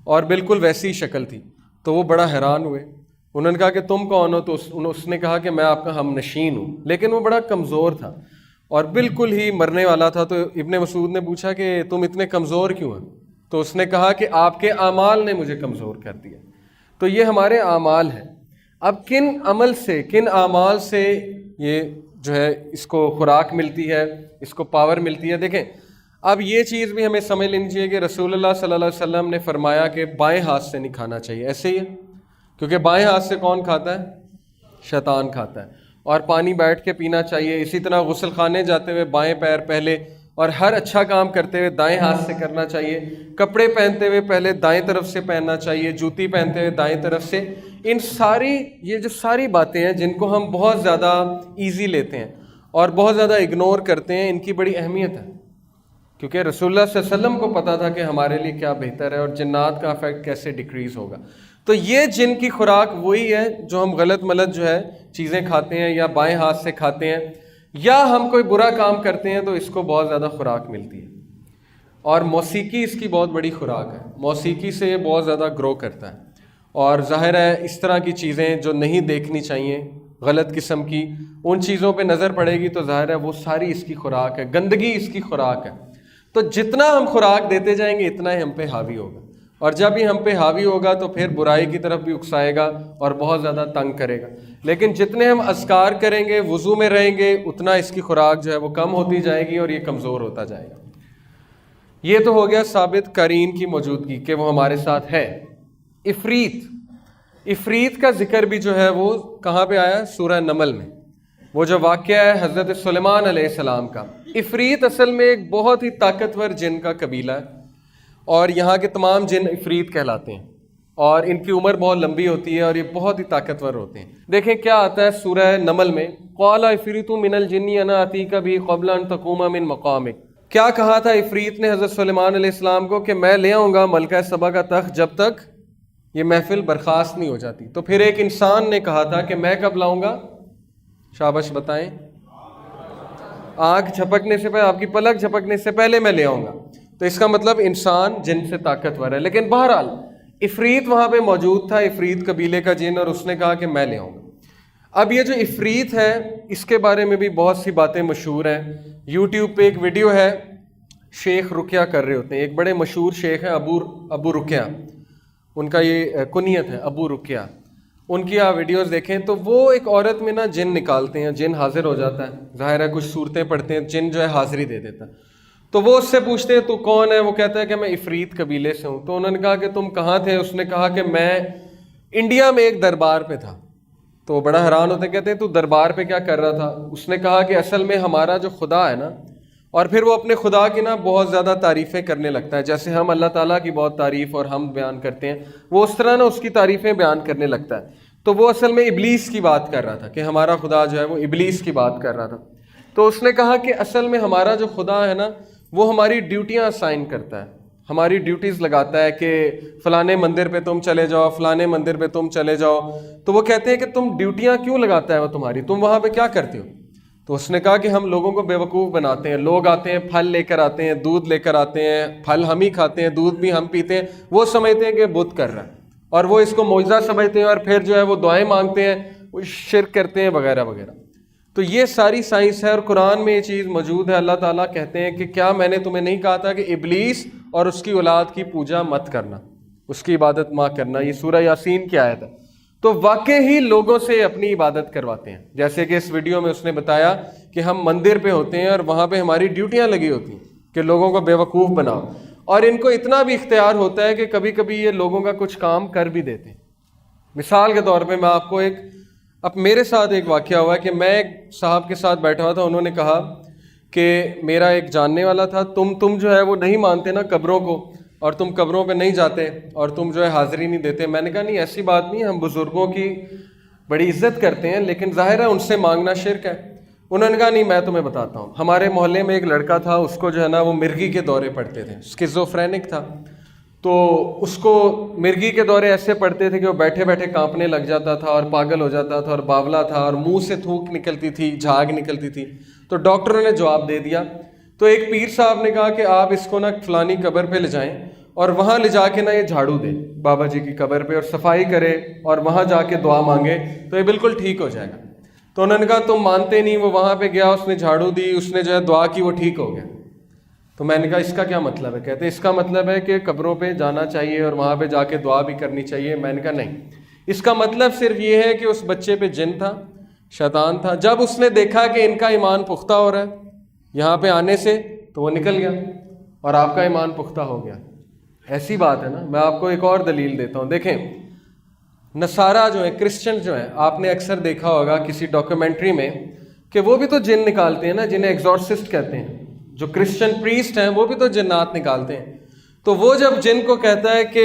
اور بالکل ویسی شکل تھی، تو وہ بڑا حیران ہوئے۔ انہوں نے کہا کہ تم کون ہو؟ تو اس نے کہا کہ میں آپ کا ہم نشین ہوں، لیکن وہ بڑا کمزور تھا اور بالکل ہی مرنے والا تھا۔ تو ابن مسعود نے پوچھا کہ تم اتنے کمزور کیوں ہیں؟ تو اس نے کہا کہ آپ کے اعمال نے مجھے کمزور کر دیا۔ تو یہ ہمارے اعمال ہیں۔ اب کن عمل سے، کن اعمال سے یہ جو ہے اس کو خوراک ملتی ہے، اس کو پاور ملتی ہے؟ دیکھیں، اب یہ چیز بھی ہمیں سمجھ لینی چاہیے کہ رسول اللہ صلی اللہ علیہ وسلم نے فرمایا کہ بائیں ہاتھ سے نہیں کھانا چاہیے، ایسے ہی ہے، کیونکہ بائیں ہاتھ سے کون کھاتا ہے؟ شیطان کھاتا ہے۔ اور پانی بیٹھ کے پینا چاہیے، اسی طرح غسل خانے جاتے ہوئے بائیں پیر پہلے، اور ہر اچھا کام کرتے ہوئے دائیں ہاتھ سے کرنا چاہیے، کپڑے پہنتے ہوئے پہلے دائیں طرف سے پہننا چاہیے، جوتی پہنتے ہوئے دائیں طرف سے۔ ان ساری یہ جو ساری باتیں ہیں جن کو ہم بہت زیادہ ایزی لیتے ہیں اور بہت زیادہ اگنور کرتے ہیں، ان کی بڑی اہمیت ہے، کیونکہ رسول اللہ صلی اللہ علیہ وسلم کو پتا تھا کہ ہمارے لیے کیا بہتر ہے اور جنات کا افیکٹ کیسے ڈیکریز ہوگا۔ تو یہ جن کی خوراک وہی ہے جو ہم غلط ملت جو ہے چیزیں کھاتے ہیں یا بائیں ہاتھ سے کھاتے ہیں، یا ہم کوئی برا کام کرتے ہیں تو اس کو بہت زیادہ خوراک ملتی ہے۔ اور موسیقی اس کی بہت بڑی خوراک ہے، موسیقی سے یہ بہت زیادہ گرو کرتا ہے۔ اور ظاہر ہے اس طرح کی چیزیں جو نہیں دیکھنی چاہیے، غلط قسم کی، ان چیزوں پہ نظر پڑے گی تو ظاہر ہے وہ ساری اس کی خوراک ہے، گندگی اس کی خوراک ہے۔ تو جتنا ہم خوراک دیتے جائیں گے اتنا ہی ہم پہ حاوی ہوگا، اور جب ہی ہم پہ حاوی ہوگا تو پھر برائی کی طرف بھی اکسائے گا اور بہت زیادہ تنگ کرے گا۔ لیکن جتنے ہم اذکار کریں گے، وضو میں رہیں گے، اتنا اس کی خوراک جو ہے وہ کم ہوتی جائے گی اور یہ کمزور ہوتا جائے گا۔ یہ تو ہو گیا ثابت قرین کی موجودگی کہ وہ ہمارے ساتھ ہے۔ عفریت کا ذکر بھی جو ہے وہ کہاں پہ آیا؟ سورہ نمل میں، وہ جو واقعہ ہے حضرت سلیمان علیہ السلام کا۔ عفریت اصل میں ایک بہت ہی طاقتور جن کا قبیلہ ہے، اور یہاں کے تمام جن عفریت کہلاتے ہیں، اور ان کی عمر بہت لمبی ہوتی ہے اور یہ بہت ہی طاقتور ہوتے ہیں۔ دیکھیں کیا آتا ہے سورہ نمل میں، قال عفریت من الجن انا اتیک بھی قبل ان تقوم من مقامک۔ کیا کہا تھا عفریت نے حضرت سلیمان علیہ السلام کو کہ میں لے آؤں گا ملکہ سبا کا تخت جب تک یہ محفل برخاست نہیں ہو جاتی۔ تو پھر ایک انسان نے کہا تھا کہ میں کب لاؤں گا؟ شاباش بتائیں، آنکھ جھپکنے سے پہلے، آپ کی پلک جھپکنے سے پہلے میں لے آؤں گا۔ تو اس کا مطلب انسان جن سے طاقتور ہے، لیکن بہرحال عفریت وہاں پہ موجود تھا، عفریت قبیلے کا جن، اور اس نے کہا کہ میں لے آؤں گا۔ اب یہ جو عفریت ہے اس کے بارے میں بھی بہت سی باتیں مشہور ہیں۔ یوٹیوب پہ ایک ویڈیو ہے، شیخ رقیہ کر رہے ہوتے ہیں، ایک بڑے مشہور شیخ ہیں ابو رقیہ، ان کا یہ کنیت ہے ابو رقیہ۔ ان کی آپ ویڈیوز دیکھیں تو وہ ایک عورت میں نا جن نکالتے ہیں، جن حاضر ہو جاتا ہے، ظاہر ہے کچھ صورتیں پڑھتے ہیں، جن جو ہے حاضری دے دیتا ہے۔ تو وہ اس سے پوچھتے ہیں تو کون ہے؟ وہ کہتا ہے کہ میں عفریت قبیلے سے ہوں۔ تو انہوں نے کہا کہ تم کہاں تھے؟ اس نے کہا کہ میں انڈیا میں ایک دربار پہ تھا۔ تو وہ بڑا حیران ہوتے، کہتے ہیں تو دربار پہ کیا کر رہا تھا؟ اس نے کہا کہ اصل میں ہمارا جو خدا ہے نا، اور پھر وہ اپنے خدا کی نا بہت زیادہ تعریفیں کرنے لگتا ہے، جیسے ہم اللہ تعالیٰ کی بہت تعریف اور ہم بیان کرتے ہیں، وہ اس طرح نا اس کی تعریفیں بیان کرنے لگتا ہے۔ تو وہ اصل میں ابلیس کی بات کر رہا تھا کہ ہمارا خدا جو ہے وہ ابلیس کی بات کر رہا تھا۔ تو اس نے کہا کہ اصل میں ہمارا جو خدا ہے نا وہ ہماری ڈیوٹیاں اسائن کرتا ہے، ہماری ڈیوٹیز لگاتا ہے کہ فلانے مندر پہ تم چلے جاؤ، فلانے مندر پہ تم چلے جاؤ۔ تو وہ کہتے ہیں کہ تم ڈیوٹیاں کیوں لگاتا ہے وہ تمہاری، تم وہاں پہ کیا کرتے ہو؟ تو اس نے کہا کہ ہم لوگوں کو بیوقوف بناتے ہیں، لوگ آتے ہیں پھل لے کر آتے ہیں، دودھ لے کر آتے ہیں، پھل ہم ہی کھاتے ہیں، دودھ بھی ہم پیتے ہیں، وہ سمجھتے ہیں کہ بت کر رہا ہے اور وہ اس کو معجزہ سمجھتے ہیں، اور پھر جو ہے وہ دعائیں مانگتے ہیں، وہ شرک کرتے ہیں وغیرہ وغیرہ۔ تو یہ ساری سائنس ہے اور قرآن میں یہ چیز موجود ہے۔ اللہ تعالیٰ کہتے ہیں کہ کیا میں نے تمہیں نہیں کہا تھا کہ ابلیس اور اس کی اولاد کی پوجا مت کرنا، اس کی عبادت مت کرنا؟ یہ سورہ یاسین کی آیت ہے۔ تو واقعی ہی لوگوں سے اپنی عبادت کرواتے ہیں، جیسے کہ اس ویڈیو میں اس نے بتایا کہ ہم مندر پہ ہوتے ہیں اور وہاں پہ ہماری ڈیوٹیاں لگی ہوتی ہیں کہ لوگوں کو بیوقوف بناؤ، اور ان کو اتنا بھی اختیار ہوتا ہے کہ کبھی کبھی یہ لوگوں کا کچھ کام کر بھی دیتے ہیں۔ مثال کے طور پہ میں آپ کو اب میرے ساتھ ایک واقعہ ہوا ہے کہ میں ایک صاحب کے ساتھ بیٹھا ہوا تھا، انہوں نے کہا کہ میرا ایک جاننے والا تھا، تم جو ہے وہ نہیں مانتے نا قبروں کو، اور تم قبروں پہ نہیں جاتے اور تم جو ہے حاضری نہیں دیتے۔ میں نے کہا نہیں ایسی بات نہیں، ہم بزرگوں کی بڑی عزت کرتے ہیں، لیکن ظاہر ہے ان سے مانگنا شرک ہے۔ انہوں نے کہا نہیں میں تمہیں بتاتا ہوں. ہمارے محلے میں ایک لڑکا تھا, اس کو جو ہے نا وہ مرگی کے دورے پڑتے تھے, اسکیزوفرینک تھا. تو اس کو مرگی کے دورے ایسے پڑتے تھے کہ وہ بیٹھے بیٹھے کانپنے لگ جاتا تھا اور پاگل ہو جاتا تھا اور باولا تھا اور منہ سے تھوک نکلتی تھی, جھاگ نکلتی تھی. تو ڈاکٹروں نے جواب دے دیا. تو ایک پیر صاحب نے کہا کہ آپ اس کو نا فلانی قبر پہ لے جائیں اور وہاں لے جا کے نا یہ جھاڑو دے بابا جی کی قبر پہ اور صفائی کرے اور وہاں جا کے دعا مانگے تو یہ بالکل ٹھیک ہو جائے گا. تو انہوں نے کہا تم مانتے نہیں. وہ وہاں پہ گیا, اس نے جھاڑو دی, اس نے جو ہے دعا کی, وہ ٹھیک ہو گیا. تو میں نے کہا اس کا کیا مطلب ہے؟ کہتے اس کا مطلب ہے کہ قبروں پہ جانا چاہیے اور وہاں پہ جا کے دعا بھی کرنی چاہیے. میں نے کہا نہیں, اس کا مطلب صرف یہ ہے کہ اس بچے پہ جن تھا, شیطان تھا. جب اس نے دیکھا کہ ان کا ایمان پختہ ہو رہا ہے یہاں پہ آنے سے تو وہ نکل گیا اور آپ کا ایمان پختہ ہو گیا. ایسی بات ہے نا. میں آپ کو ایک اور دلیل دیتا ہوں. دیکھیں نصارہ جو ہیں, کرسچن جو ہیں, آپ نے اکثر دیکھا ہوگا کسی ڈاکیومنٹری میں کہ وہ بھی تو جن نکالتے ہیں نا, جنہیں ایگزورسسٹ کہتے ہیں. جو کرسچن پریسٹ ہیں وہ بھی تو جنات نکالتے ہیں. تو وہ جب جن کو کہتا ہے کہ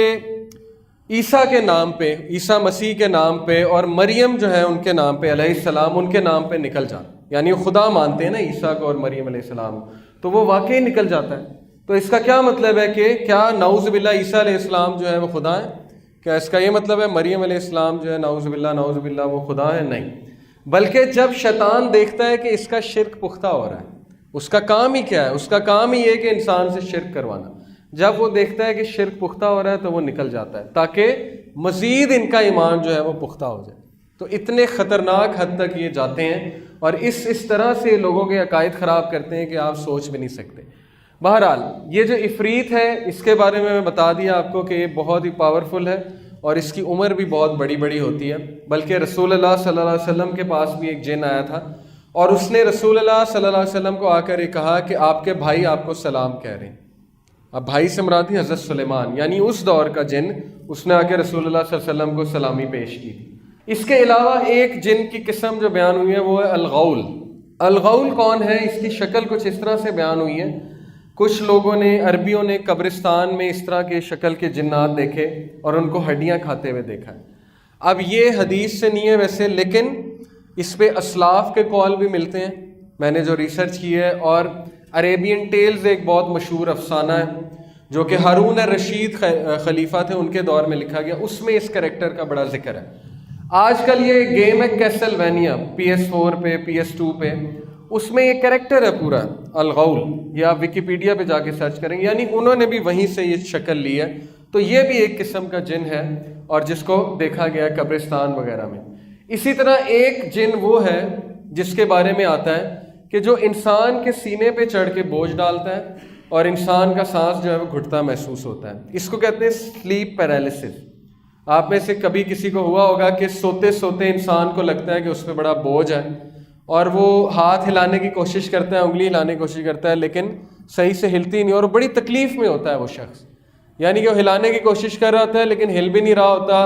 عیسیٰ کے نام پہ, عیسیٰ مسیح کے نام پہ اور مریم جو ہے ان کے نام پہ علیہ السلام, ان کے نام پہ نکل جا, یعنی وہ خدا مانتے ہیں نا عیسیٰ کو اور مریم علیہ السلام, تو وہ واقعی نکل جاتا ہے. تو اس کا کیا مطلب ہے کہ کیا نعوذ باللہ عیسیٰ علیہ السلام جو ہے وہ خدا ہے؟ کیا اس کا یہ مطلب ہے مریم علیہ السلام جو ہے نعوذ باللہ وہ خدا ہے؟ نہیں. بلکہ جب شیطان دیکھتا ہے کہ اس کا شرک پختہ ہو رہا ہے, اس کا کام ہی کیا ہے؟ اس کا کام ہی یہ کہ انسان سے شرک کروانا. جب وہ دیکھتا ہے کہ شرک پختہ ہو رہا ہے تو وہ نکل جاتا ہے تاکہ مزید ان کا ایمان جو ہے وہ پختہ ہو جائے. تو اتنے خطرناک حد تک یہ جاتے ہیں اور اس طرح سے لوگوں کے عقائد خراب کرتے ہیں کہ آپ سوچ بھی نہیں سکتے. بہرحال یہ جو عفریت ہے اس کے بارے میں بتا دیا آپ کو کہ یہ بہت ہی پاورفل ہے اور اس کی عمر بھی بہت بڑی بڑی ہوتی ہے. بلکہ رسول اللہ صلی اللہ علیہ وسلم کے پاس بھی ایک جن آیا تھا اور اس نے رسول اللہ صلی اللہ علیہ وسلم کو آ کر یہ کہا کہ آپ کے بھائی آپ کو سلام کہہ رہے ہیں. اب بھائی سے مراد ہے حضرت سلیمان, یعنی اس دور کا جن, اس نے آ کے رسول اللہ صلی اللہ علیہ وسلم کو سلامی پیش کی تھی. اس کے علاوہ ایک جن کی قسم جو بیان ہوئی ہے وہ ہے الغول. الغول کون ہے؟ اس کی شکل کچھ اس طرح سے بیان ہوئی ہے. کچھ لوگوں نے, عربیوں نے قبرستان میں اس طرح کے شکل کے جنات دیکھے اور ان کو ہڈیاں کھاتے ہوئے دیکھا ہے. اب یہ حدیث سے نہیں ہے ویسے, لیکن اس پہ اسلاف کے قول بھی ملتے ہیں. میں نے جو ریسرچ کی ہے, اور عریبین ٹیلز ایک بہت مشہور افسانہ ہے جو کہ ہارون الرشید خلیفہ تھے ان کے دور میں لکھا گیا, اس میں اس کریکٹر کا بڑا ذکر ہے. آج کل یہ گیم ہے کیسلوینیا PS4 پہ, PS2 پہ, اس میں یہ کریکٹر ہے پورا الغول. یہ آپ ویکیپیڈیا پہ جا کے سرچ کریں گے, یعنی انہوں نے بھی وہیں سے یہ شکل لی ہے. تو یہ بھی ایک قسم کا جن ہے اور جس کو دیکھا گیا قبرستان وغیرہ میں. اسی طرح ایک جن وہ ہے جس کے بارے میں آتا ہے کہ جو انسان کے سینے پہ چڑھ کے بوجھ ڈالتا ہے اور انسان کا سانس جو ہے وہ گھٹتا محسوس ہوتا ہے. اس کو کہتے ہیں سلیپ پیرالیسس. آپ میں سے کبھی کسی کو ہوا ہوگا کہ سوتے سوتے انسان کو لگتا ہے کہ اس پہ بڑا بوجھ ہے اور وہ ہاتھ ہلانے کی کوشش کرتا ہے, انگلی ہلانے کی کوشش کرتا ہے, لیکن صحیح سے ہلتی نہیں اور بڑی تکلیف میں ہوتا ہے وہ شخص. یعنی کہ وہ ہلانے کی کوشش کر رہا ہوتا ہے لیکن ہل بھی نہیں رہا ہوتا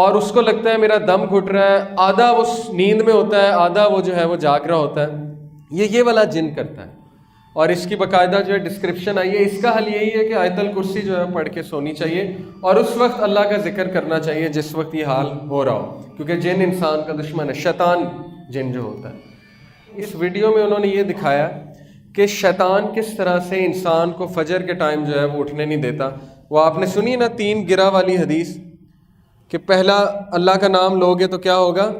اور اس کو لگتا ہے میرا دم گھٹ رہا ہے. آدھا وہ نیند میں ہوتا ہے, آدھا وہ جو ہے وہ جاگ رہا ہوتا ہے. یہ والا جن کرتا ہے اور اس کی باقاعدہ جو ہے ڈسکرپشن آئی ہے. اس کا حل یہی ہے کہ آیت الکرسی جو ہے پڑھ کے سونی چاہیے اور اس وقت اللہ کا ذکر کرنا چاہیے جس وقت یہ حال ہو رہا ہو, کیونکہ جن انسان کا دشمن ہے, شیطان جن جو ہوتا ہے. اس ویڈیو میں انہوں نے یہ دکھایا کہ شیطان کس طرح سے انسان کو فجر کے ٹائم جو ہے وہ اٹھنے نہیں دیتا. وہ آپ نے سنی نا 3 گرہ والی حدیث کہ پہلا اللہ کا نام لوگے تو کیا ہوگا,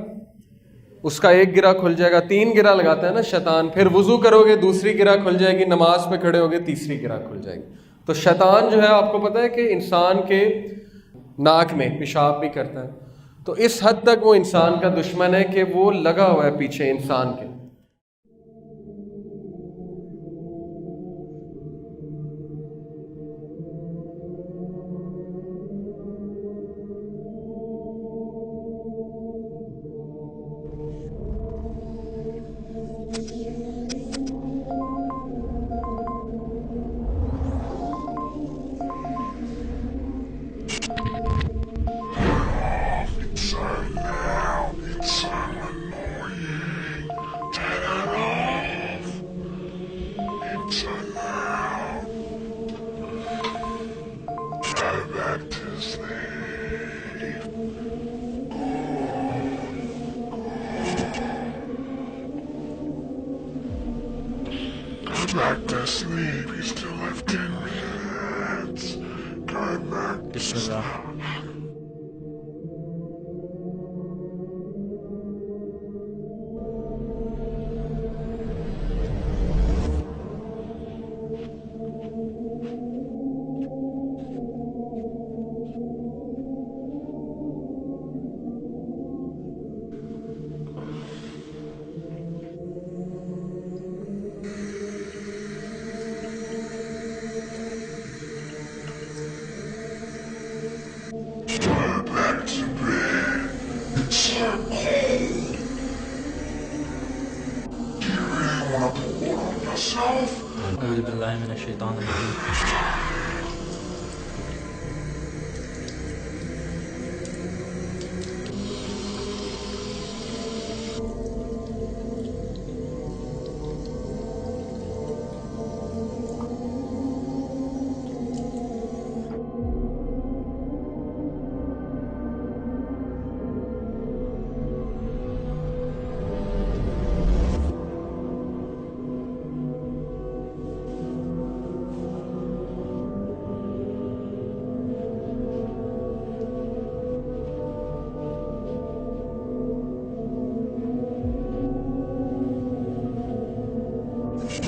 اس کا 1 گرہ کھل جائے گا. 3 گرہ لگاتا ہے نا شیطان. پھر وضو کرو گے دوسری گرہ کھل جائے گی, نماز پہ کھڑے ہوگے تیسری گرہ کھل جائے گی. تو شیطان جو ہے آپ کو پتہ ہے کہ انسان کے ناک میں پیشاب بھی کرتا ہے. تو اس حد تک وہ انسان کا دشمن ہے کہ وہ لگا ہوا ہے پیچھے انسان کے. asleep. He's still have 10 minutes. Come back. Bismillah. Go back to bed. It's so cold. Do you really want to pour it on yourself? أعوذ بالله من الشيطان الرجيم.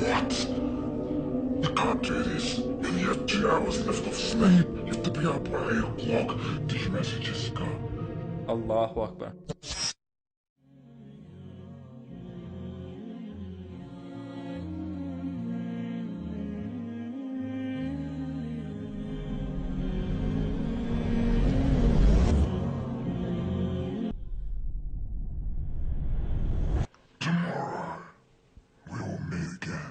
What? You can't do this. You only have 2 hours left of sleep. You have to be up by 8 o'clock. Did you message Jessica? Allahu Akbar. Tomorrow, we will meet again.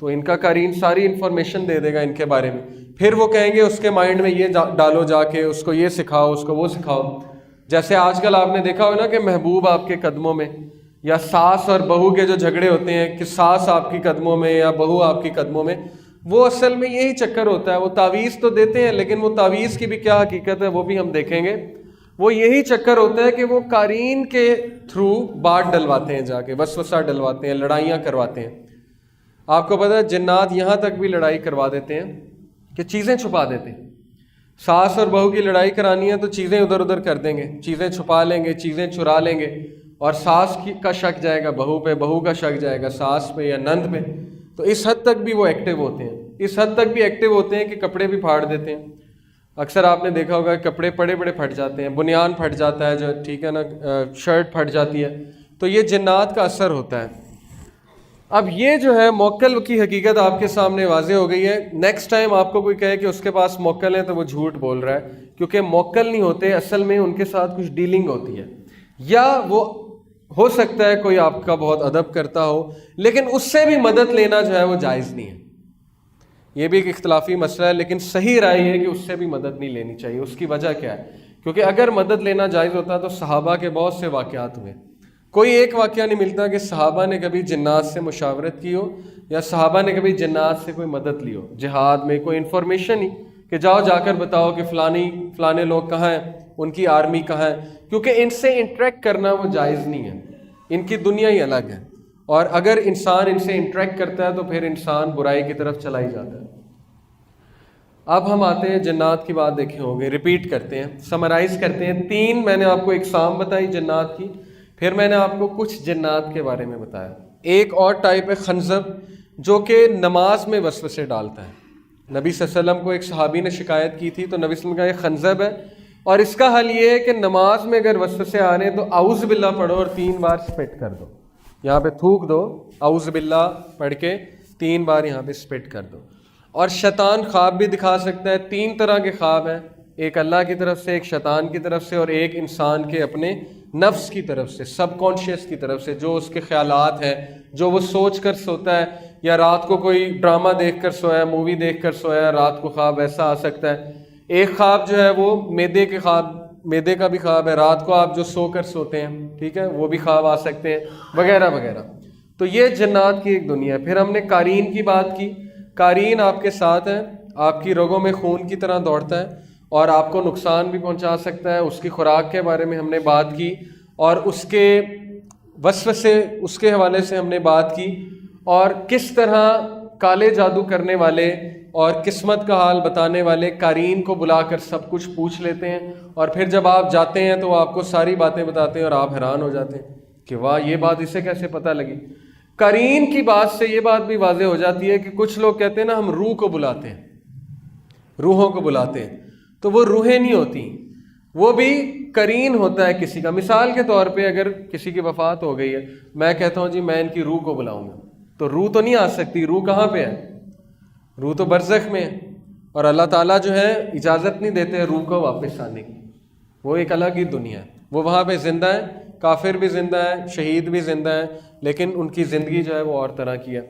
تو ان کا قارین ساری information دے دے گا ان کے بارے میں. پھر وہ کہیں گے اس کے مائنڈ میں یہ ڈالو جا کے، اس کو یہ سکھاؤ، اس کو وہ سکھاؤ. جیسے آج کل آپ نے دیکھا ہو نا کہ محبوب آپ کے قدموں میں، یا ساس اور بہو کے جو جھگڑے ہوتے ہیں کہ ساس آپ کی قدموں میں یا بہو آپ کی قدموں میں، وہ اصل میں یہی چکر ہوتا ہے. وہ تعویذ تو دیتے ہیں لیکن وہ تعویذ کی بھی کیا حقیقت ہے وہ بھی ہم دیکھیں گے. وہ یہی چکر ہوتا ہے کہ وہ قارین کے تھرو بات ڈلواتے ہیں، جا کے وسوسہ ڈلواتے ہیں، لڑائیاں کرواتے ہیں. آپ کو پتہ ہے جنات یہاں تک بھی لڑائی کروا دیتے ہیں کہ چیزیں چھپا دیتے ہیں. ساس اور بہو کی لڑائی کرانی ہے تو چیزیں ادھر ادھر کر دیں گے، چیزیں چھپا لیں گے، چیزیں چرا لیں گے، اور ساس کا شک جائے گا بہو پہ، بہو کا شک جائے گا ساس پہ یا نند پہ. تو اس حد تک بھی وہ ایکٹیو ہوتے ہیں، اس حد تک بھی ایکٹیو ہوتے ہیں کہ کپڑے بھی پھاڑ دیتے ہیں. اکثر آپ نے دیکھا ہوگا کپڑے بڑے بڑے پھٹ جاتے ہیں، بنیان پھٹ جاتا ہے جو ٹھیک ہے نا، شرٹ پھٹ جاتی ہے. تو یہ جنات کا اثر ہوتا ہے. اب یہ جو ہے موکل کی حقیقت آپ کے سامنے واضح ہو گئی ہے. نیکسٹ ٹائم آپ کو کوئی کہے کہ اس کے پاس موکل ہے تو وہ جھوٹ بول رہا ہے، کیونکہ موکل نہیں ہوتے، اصل میں ان کے ساتھ کچھ ڈیلنگ ہوتی ہے. یا وہ ہو سکتا ہے کوئی آپ کا بہت ادب کرتا ہو، لیکن اس سے بھی مدد لینا جو ہے وہ جائز نہیں ہے. یہ بھی ایک اختلافی مسئلہ ہے، لیکن صحیح رائے ہے کہ اس سے بھی مدد نہیں لینی چاہیے. اس کی وجہ کیا ہے؟ کیونکہ اگر مدد لینا جائز ہوتا تو صحابہ کے بہت سے واقعات ہوئے. کوئی ایک واقعہ نہیں ملتا کہ صحابہ نے کبھی جنات سے مشاورت کی ہو یا صحابہ نے کبھی جنات سے کوئی مدد لی ہو. جہاد میں کوئی انفارمیشن ہی کہ جاؤ جا کر بتاؤ کہ فلانے لوگ کہاں ہیں، ان کی آرمی کہاں ہے، کیونکہ ان سے انٹریکٹ کرنا وہ جائز نہیں ہے. ان کی دنیا ہی الگ ہے، اور اگر انسان ان سے انٹریکٹ کرتا ہے تو پھر انسان برائی کی طرف چلا ہی جاتا ہے. اب ہم آتے ہیں جنات کی بات دیکھے ہوں گے، ریپیٹ کرتے ہیں، سمرائز کرتے ہیں. 3 میں نے آپ کو اقسام بتائی جنات کی، پھر میں نے آپ کو کچھ جنات کے بارے میں بتایا. ایک اور ٹائپ ہے خنزب، جو کہ نماز میں وسوسے ڈالتا ہے. نبی صلی اللہ علیہ وسلم کو ایک صحابی نے شکایت کی تھی تو نبی صلی اللہ علیہ وسلم کا یہ خنزب ہے، اور اس کا حل یہ ہے کہ نماز میں اگر وسوسے آ رہے ہیں تو اعوذ باللہ پڑھو اور 3 بار سپٹ کر دو. یہاں پہ تھوک دو، اعوذ باللہ پڑھ کے 3 بار یہاں پہ سپٹ کر دو. اور شیطان خواب بھی دکھا سکتا ہے. 3 طرح کے خواب ہیں، ایک اللہ کی طرف سے، ایک شیطان کی طرف سے، اور ایک انسان کے اپنے نفس کی طرف سے، سب کانشیس کی طرف سے، جو اس کے خیالات ہیں، جو وہ سوچ کر سوتا ہے، یا رات کو کوئی ڈرامہ دیکھ کر سویا، مووی دیکھ کر سویا، رات کو خواب ایسا آ سکتا ہے. ایک خواب جو ہے وہ میدے کا بھی خواب ہے، رات کو آپ جو سو کر سوتے ہیں، ٹھیک ہے، وہ بھی خواب آ سکتے ہیں، وغیرہ وغیرہ. تو یہ جنات کی ایک دنیا ہے. پھر ہم نے قارین کی بات کی. قارین آپ کے ساتھ ہے، آپ کی رگوں میں خون کی طرح دوڑتا ہے اور آپ کو نقصان بھی پہنچا سکتا ہے. اس کی خوراک کے بارے میں ہم نے بات کی، اور اس کے وسوسے، اس کے حوالے سے ہم نے بات کی، اور کس طرح کالے جادو کرنے والے اور قسمت کا حال بتانے والے قارین کو بلا کر سب کچھ پوچھ لیتے ہیں، اور پھر جب آپ جاتے ہیں تو وہ آپ کو ساری باتیں بتاتے ہیں اور آپ حیران ہو جاتے ہیں کہ واہ، یہ بات اسے کیسے پتہ لگی. قارین کی بات سے یہ بات بھی واضح ہو جاتی ہے کہ کچھ لوگ کہتے ہیں نا ہم روح کو بلاتے ہیں، روحوں کو بلاتے ہیں، تو وہ روحیں نہیں ہوتی، وہ بھی قرین ہوتا ہے کسی کا. مثال کے طور پہ اگر کسی کی وفات ہو گئی ہے، میں کہتا ہوں جی میں ان کی روح کو بلاؤں گا، تو روح تو نہیں آ سکتی. روح کہاں پہ ہے؟ روح تو برزخ میں ہے، اور اللہ تعالیٰ جو ہے اجازت نہیں دیتے روح کو واپس آنے کی. وہ ایک الگ ہی دنیا ہے، وہ وہاں پہ زندہ ہے، کافر بھی زندہ ہے، شہید بھی زندہ ہے، لیکن ان کی زندگی جو ہے وہ اور طرح کی ہے.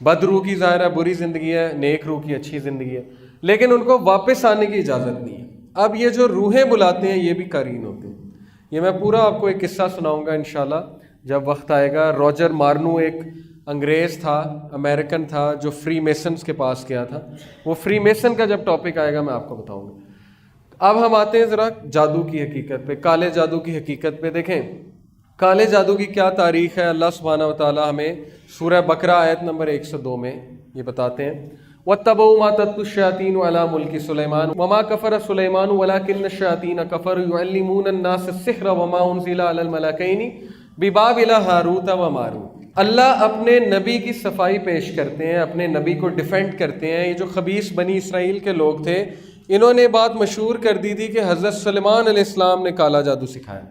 بد روح کی ظاہر ہے بری زندگی ہے، نیک روح کی اچھی زندگی ہے، لیکن ان کو واپس آنے کی اجازت نہیں ہے. اب یہ جو روحیں بلاتے ہیں یہ بھی قرین ہوتے ہیں. یہ میں پورا آپ کو ایک قصہ سناؤں گا انشاءاللہ جب وقت آئے گا. روجر مارنو ایک انگریز تھا، امریکن تھا، جو فری میسنز کے پاس گیا تھا. وہ فری میسن کا جب ٹاپک آئے گا میں آپ کو بتاؤں گا. اب ہم آتے ہیں ذرا جادو کی حقیقت پہ، کالے جادو کی حقیقت پہ. دیکھیں کالے جادو کی کیا تاریخ ہے. اللہ سبحانہ و تعالیٰ ہمیں سورہ بقرہ آیت نمبر 102 میں یہ بتاتے ہیں، وَاتَّبَعُوا مَا تَتْلُو الشَّيَاطِينُ عَلَىٰ مُلْكِ سُلَيْمَانَ وَمَا كَفَرَ سُلَيْمَانُ وَلَٰكِنَّ الشَّيَاطِينَ كَفَرُوا يُعَلِّمُونَ النَّاسَ السِّحْرَ وَمَا أُنزِلَ عَلَى الْمَلَكَيْنِ بِبَابِلَ هَارُوتَ وَمَارُوتَ. اللہ اپنے نبی کی صفائی پیش کرتے ہیں، اپنے نبی کو ڈیفینڈ کرتے ہیں. یہ جو خبیث بنی اسرائیل کے لوگ تھے، انہوں نے بات مشہور کر دی تھی کہ حضرت سلیمان علیہ السلام نے کالا جادو سکھایا.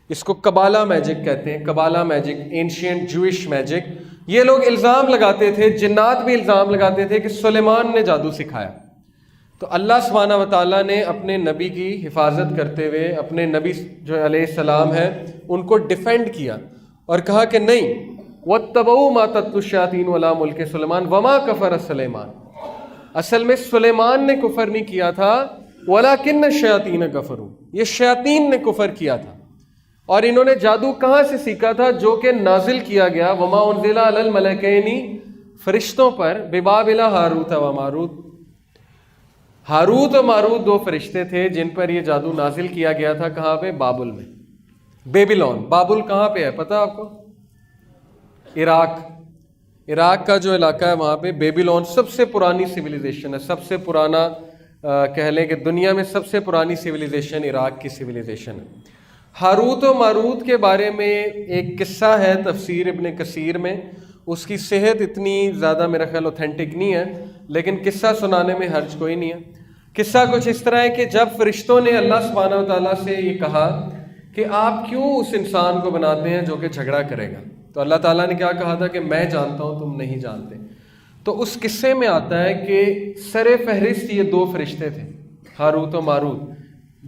اس کو کبالا میجک کہتے ہیں، کبالا میجک، اینشینٹ جوئش میجک. یہ لوگ الزام لگاتے تھے، جنات بھی الزام لگاتے تھے کہ سلیمان نے جادو سکھایا. تو اللہ سبحانہ و تعالیٰ نے اپنے نبی کی حفاظت کرتے ہوئے اپنے نبی جو علیہ السلام ہے ان کو ڈیفینڈ کیا اور کہا کہ نہیں، وَاتَّبَعُوا مَا تَتْلُو الشَّيَاطِينُ عَلَىٰ مُلْكِ سُلَيْمَانَ وَمَا كَفَرَ سُلَيْمَانُ، اصل میں سلیمان نے کفر نہیں کیا تھا، وَلَٰكِنَّ الشَّيَاطِينَ كَفَرُوا، یہ شیاطین نے کفر کیا تھا۔ اور انہوں نے جادو کہاں سے سیکھا تھا؟ جو کہ نازل کیا گیا وَمَا أُنزِلَ عَلَى الْمَلَكَيْنِ، فرشتوں پر، بِبَابِلَ ہاروت و ماروت۔ ہاروت و ماروت دو فرشتے تھے جن پر یہ جادو نازل کیا گیا تھا۔ کہاں پہ؟ بابل میں، بیبیلون۔ بابل کہاں پہ ہے پتہ آپ کو؟ عراق کا جو علاقہ ہے وہاں پہ بیبیلون سب سے پرانی سویلائزیشن ہے، سب سے پرانا کہہ لیں کہ دنیا میں سب سے پرانی سویلائزیشن عراق کی سویلائزیشن ہے۔ ہاروت و ماروت کے بارے میں ایک قصہ ہے تفسیر ابن کثیر میں، اس کی صحت اتنی زیادہ میرا خیال اوتھینٹک نہیں ہے، لیکن قصہ سنانے میں حرج کوئی نہیں ہے۔ قصہ کچھ اس طرح ہے کہ جب فرشتوں نے اللہ سبحانہ و تعالیٰ سے یہ کہا کہ آپ کیوں اس انسان کو بناتے ہیں جو کہ جھگڑا کرے گا، تو اللہ تعالیٰ نے کیا کہا تھا کہ میں جانتا ہوں تم نہیں جانتے۔ تو اس قصے میں آتا ہے کہ سر فہرست یہ دو فرشتے تھے، ہاروت و ماروت،